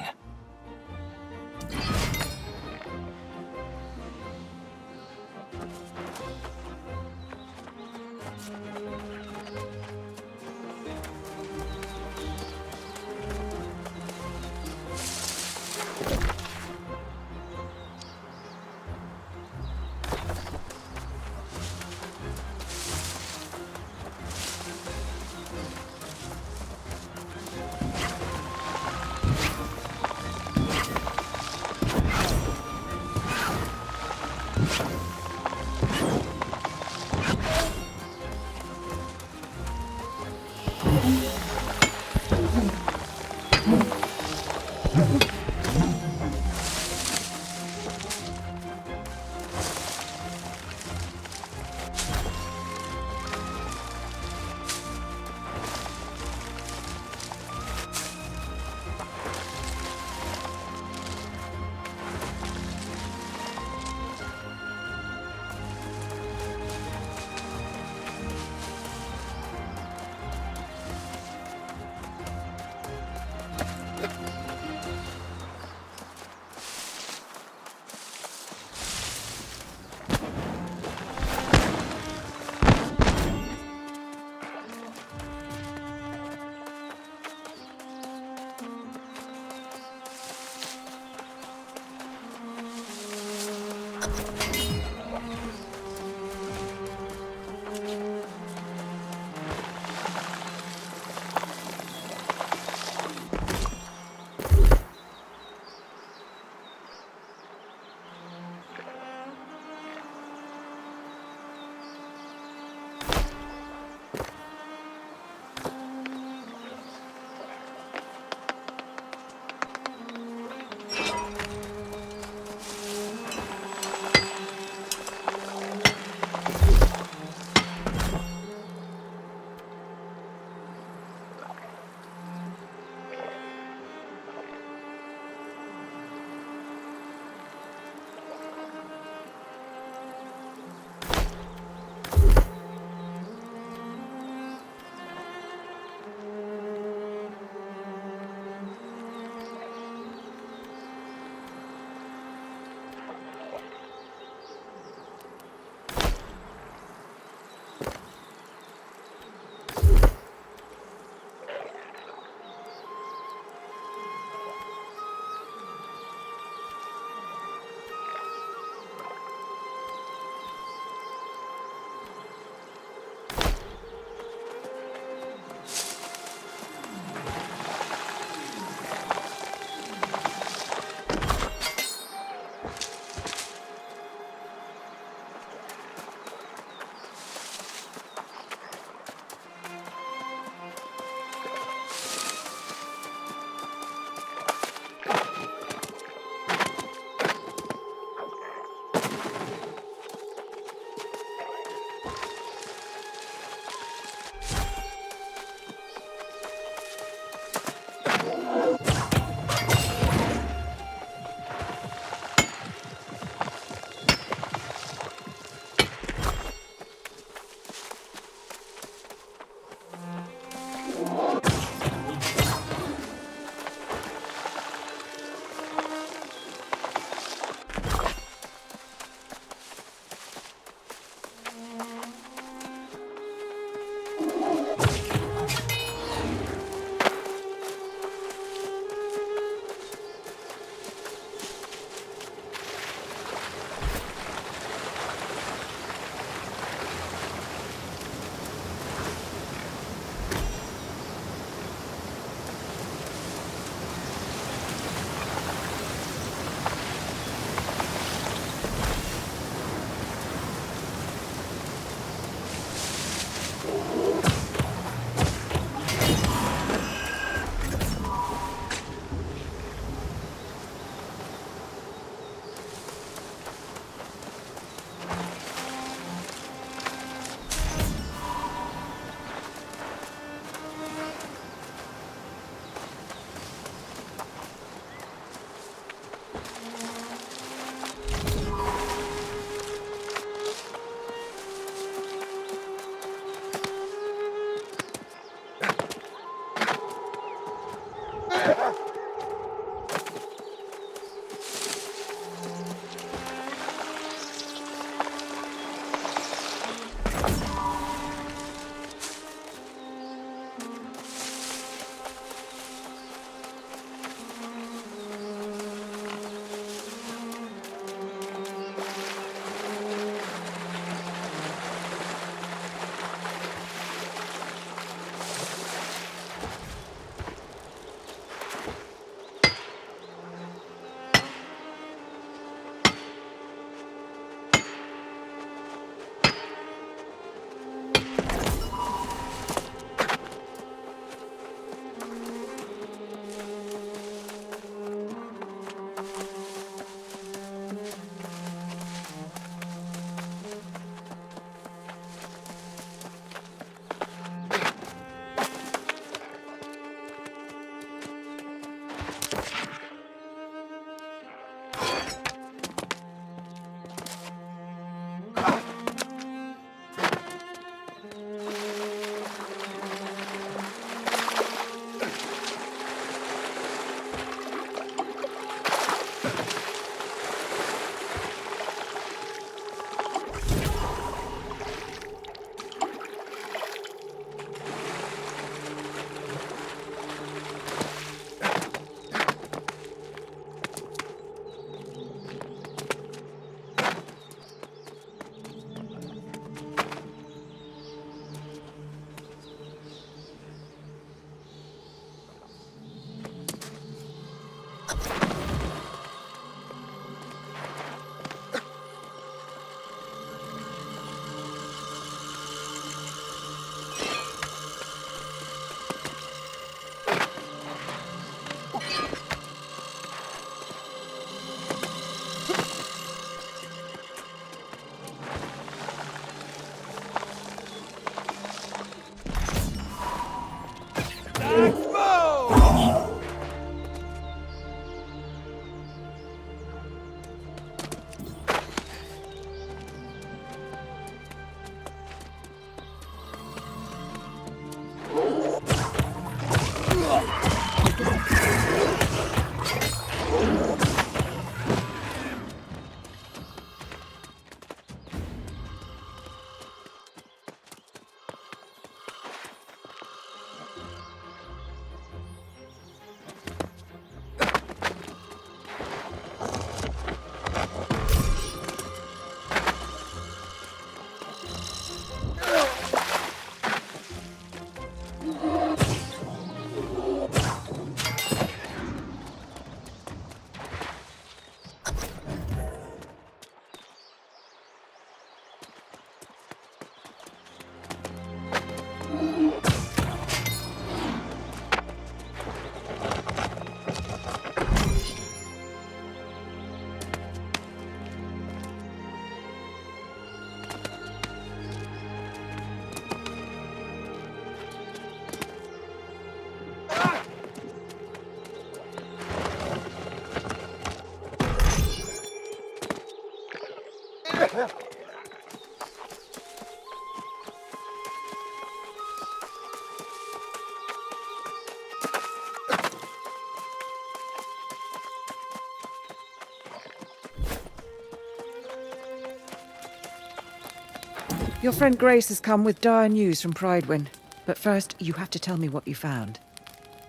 Your friend Grace has come with dire news from Pridewin. But first, you have to tell me what you found.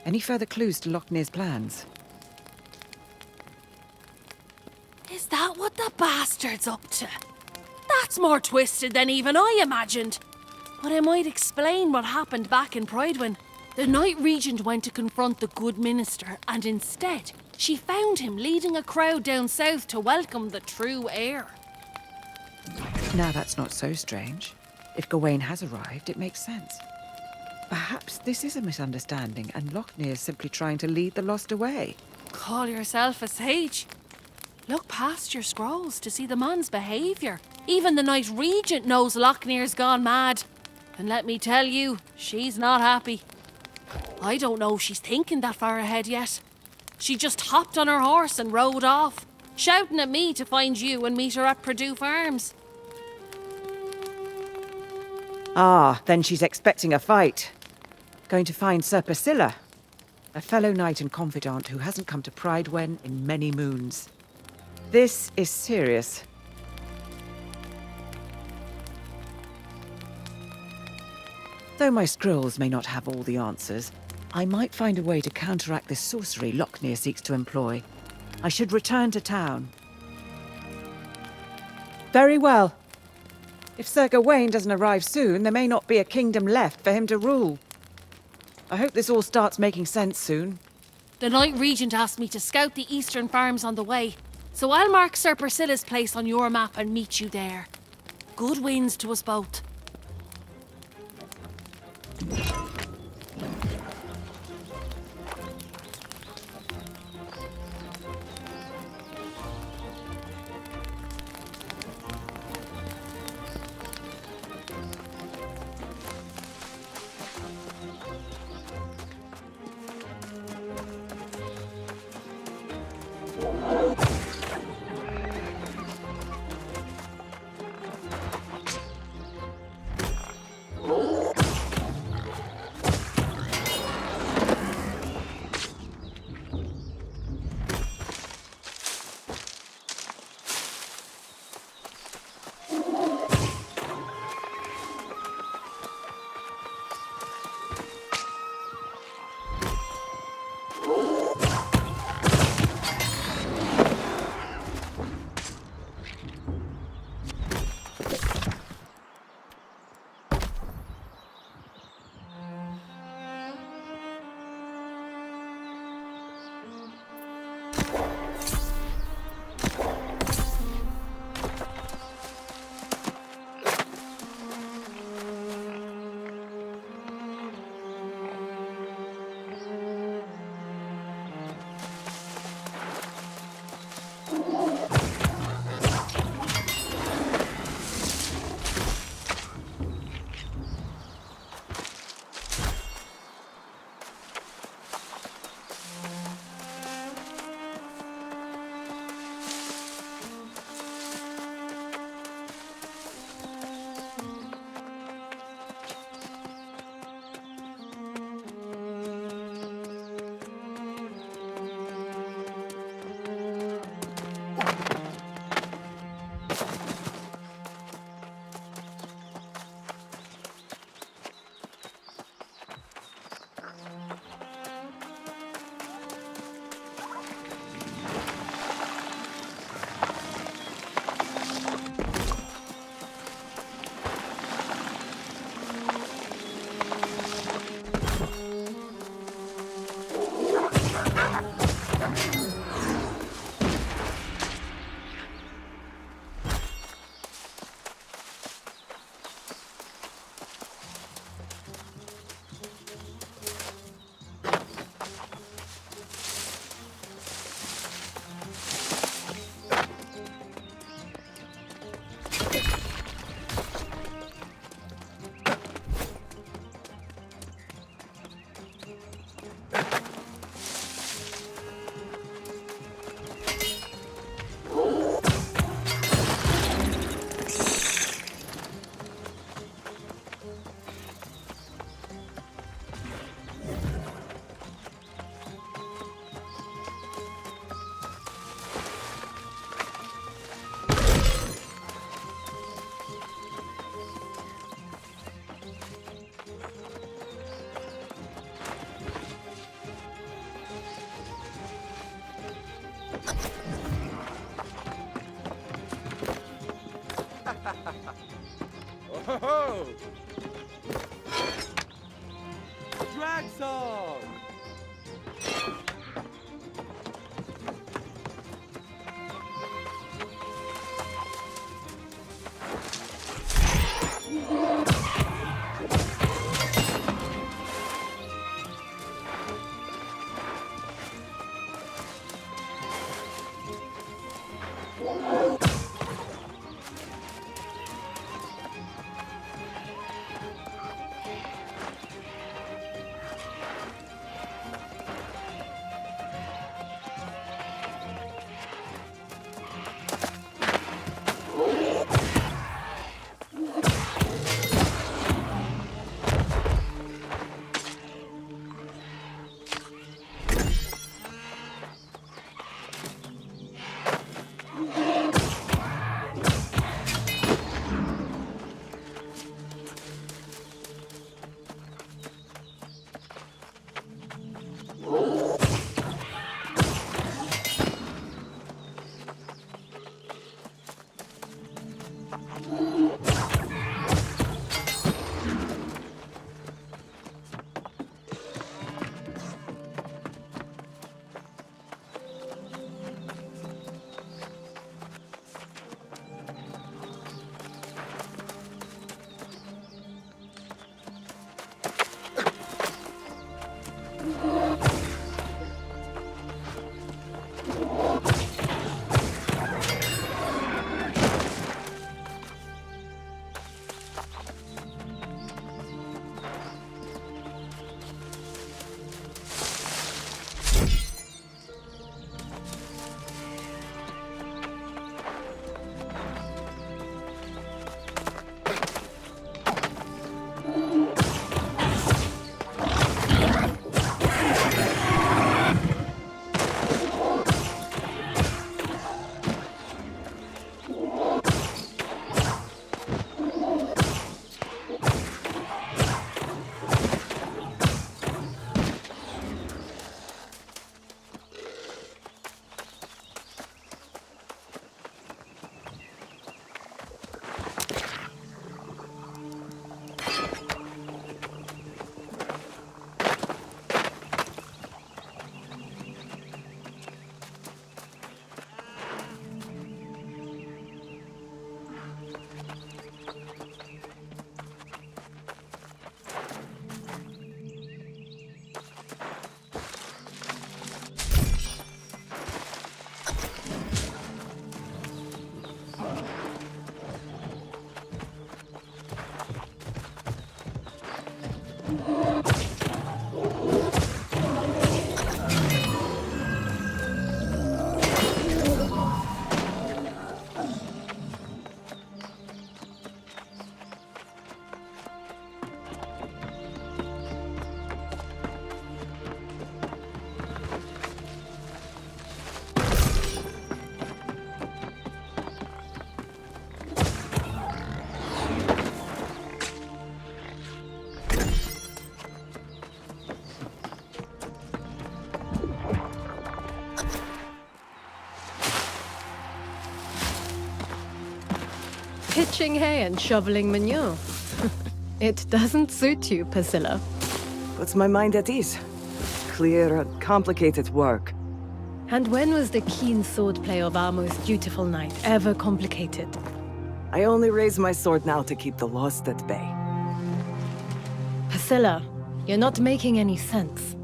Any further clues to Lochnear's plans? Is that what the bastard's up to? That's more twisted than even I imagined. But I might explain what happened back in Pridewin. The Night Regent went to confront the good minister, and instead, she found him leading a crowd down south to welcome the true heir. Now that's not so strange. If Gawain has arrived, it makes sense. Perhaps this is a misunderstanding, and Lochnear is simply trying to lead the lost away. Call yourself a sage? Look past your scrolls to see the man's behaviour. Even the Night Regent knows Lochnear's gone mad. And let me tell you, she's not happy. I don't know if she's thinking that far ahead yet. She just hopped on her horse and rode off, shouting at me to find you and meet her at Purdue Farms. Ah, then she's expecting a fight. Going to find Sir Priscilla, a fellow knight and confidant who hasn't come to Pridewin in many moons. This is serious. Though my scrolls may not have all the answers, I might find a way to counteract this sorcery Lochnear seeks to employ. I should return to town. Very well. If Sir Gawain doesn't arrive soon, there may not be a kingdom left for him to rule. I hope this all starts making sense soon. The Night Regent asked me to scout the eastern farms on the way, so I'll mark Sir Priscilla's place on your map and meet you there. Good winds to us both. Oh! Drag song! Pitching hay and shoveling manure. It doesn't suit you, Priscilla. Puts my mind at ease. Clear, complicated work. And when was the keen swordplay of our most dutiful knight ever complicated? I only raise my sword now to keep the lost at bay. Priscilla, you're not making any sense.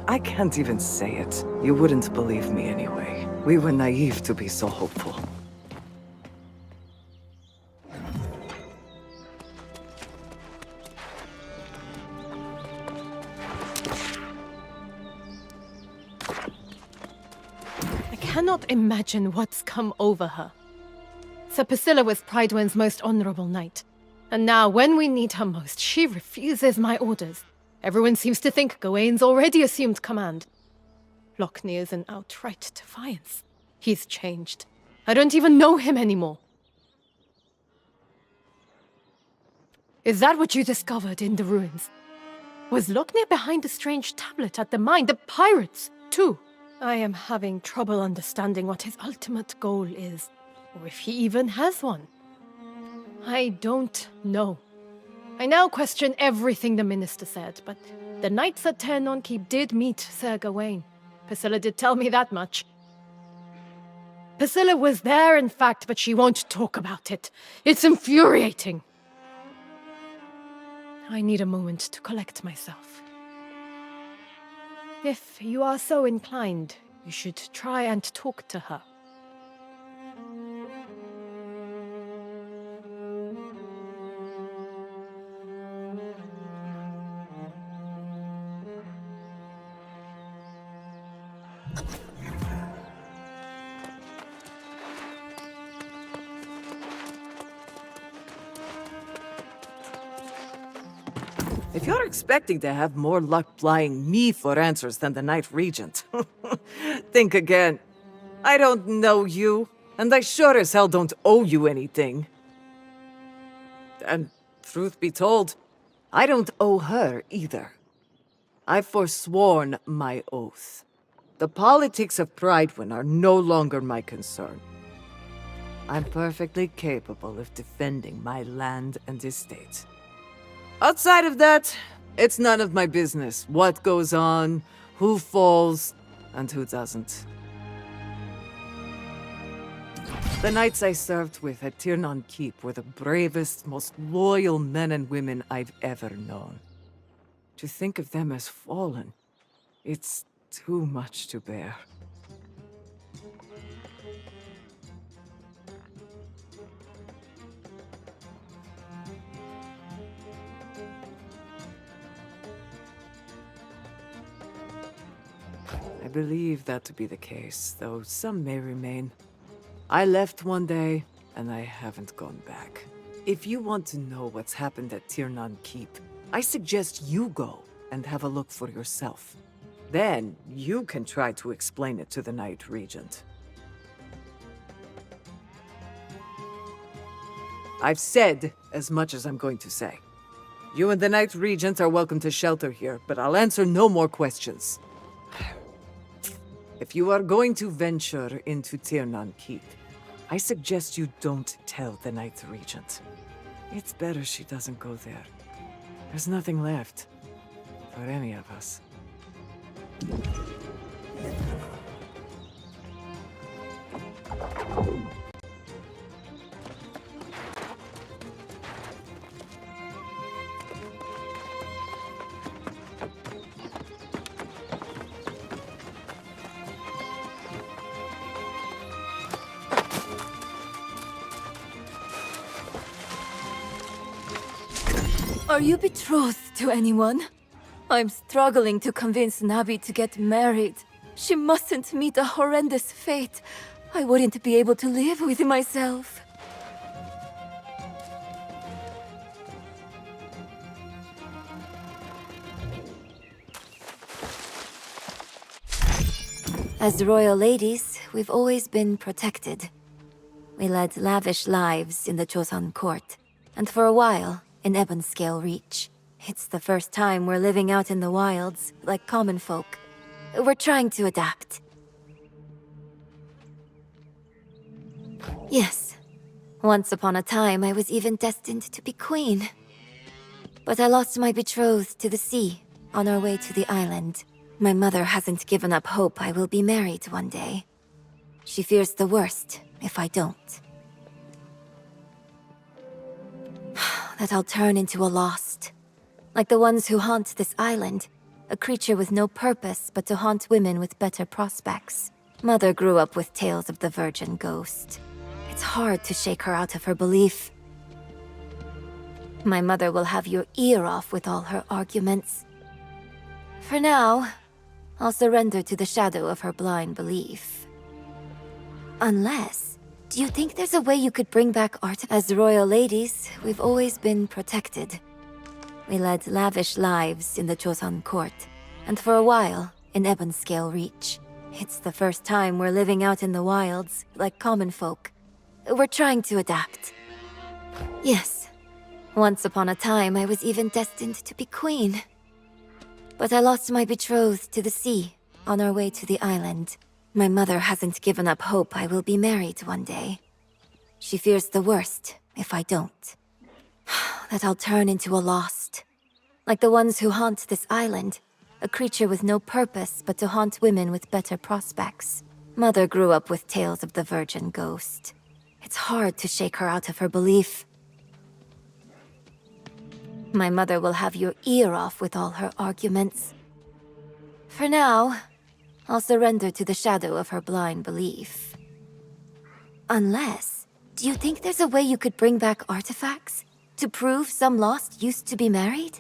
I can't even say it. You wouldn't believe me anyway. We were naive to be so hopeful. I cannot imagine what's come over her. Sir Priscilla was Pridewind's most honorable knight. And now, when we need her most, she refuses my orders. Everyone seems to think Gawain's already assumed command. Lockney is in outright defiance. He's changed. I don't even know him anymore. Is that what you discovered in the ruins? Was Lockney behind the strange tablet at the mine? The pirates, too? I am having trouble understanding what his ultimate goal is. Or if he even has one. I don't know. I now question everything the minister said, but the knights at Ternon Keep did meet Sir Gawain. Priscilla did tell me that much. Priscilla was there, in fact, but she won't talk about it. It's infuriating. I need a moment to collect myself. If you are so inclined, you should try and talk to her. If you're expecting to have more luck flying me for answers than the Night Regent, think again. I don't know you, and I sure as hell don't owe you anything. And truth be told, I don't owe her either. I've forsworn my oath. The politics of Pridewind are no longer my concern. I'm perfectly capable of defending my land and estate. Outside of that, it's none of my business what goes on, who falls, and who doesn't. The knights I served with at Tirnon Keep were the bravest, most loyal men and women I've ever known. To think of them as fallen, it's too much to bear. I believe that to be the case, though some may remain. I left one day, and I haven't gone back. If you want to know what's happened at Tirnon Keep, I suggest you go and have a look for yourself. Then you can try to explain it to the Night Regent. I've said as much as I'm going to say. You and the Night Regent are welcome to shelter here, but I'll answer no more questions. If you are going to venture into Tirnon Keep, I suggest you don't tell the Night Regent. It's better she doesn't go there. There's nothing left for any of us. Are you betrothed to anyone? I'm struggling to convince Navi to get married. She mustn't meet a horrendous fate. I wouldn't be able to live with myself. As royal ladies, we've always been protected. We led lavish lives in the Joseon court, and for a while, in Ebonscale Reach. It's the first time we're living out in the wilds, like common folk. We're trying to adapt. Yes. Once upon a time, I was even destined to be queen. But I lost my betrothed to the sea, on our way to the island. My mother hasn't given up hope I will be married one day. She fears the worst if I don't. That I'll turn into a lost. Like the ones who haunt this island. A creature with no purpose but to haunt women with better prospects. Mother grew up with tales of the virgin ghost. It's hard to shake her out of her belief. My mother will have your ear off with all her arguments. For now, I'll surrender to the shadow of her blind belief. Unless... do you think there's a way you could bring back art? As royal ladies, we've always been protected. We led lavish lives in the Joseon court, and for a while, in Ebonscale Reach. It's the first time we're living out in the wilds, like common folk. We're trying to adapt. Yes. Once upon a time, I was even destined to be queen. But I lost my betrothed to the sea, on our way to the island. My mother hasn't given up hope I will be married one day. She fears the worst if I don't. That I'll turn into a lost. Like the ones who haunt this island. A creature with no purpose but to haunt women with better prospects. Mother grew up with tales of the virgin ghost. It's hard to shake her out of her belief. My mother will have your ear off with all her arguments. For now, I'll surrender to the shadow of her blind belief. Unless, do you think there's a way you could bring back artifacts? To prove some lost used to be married?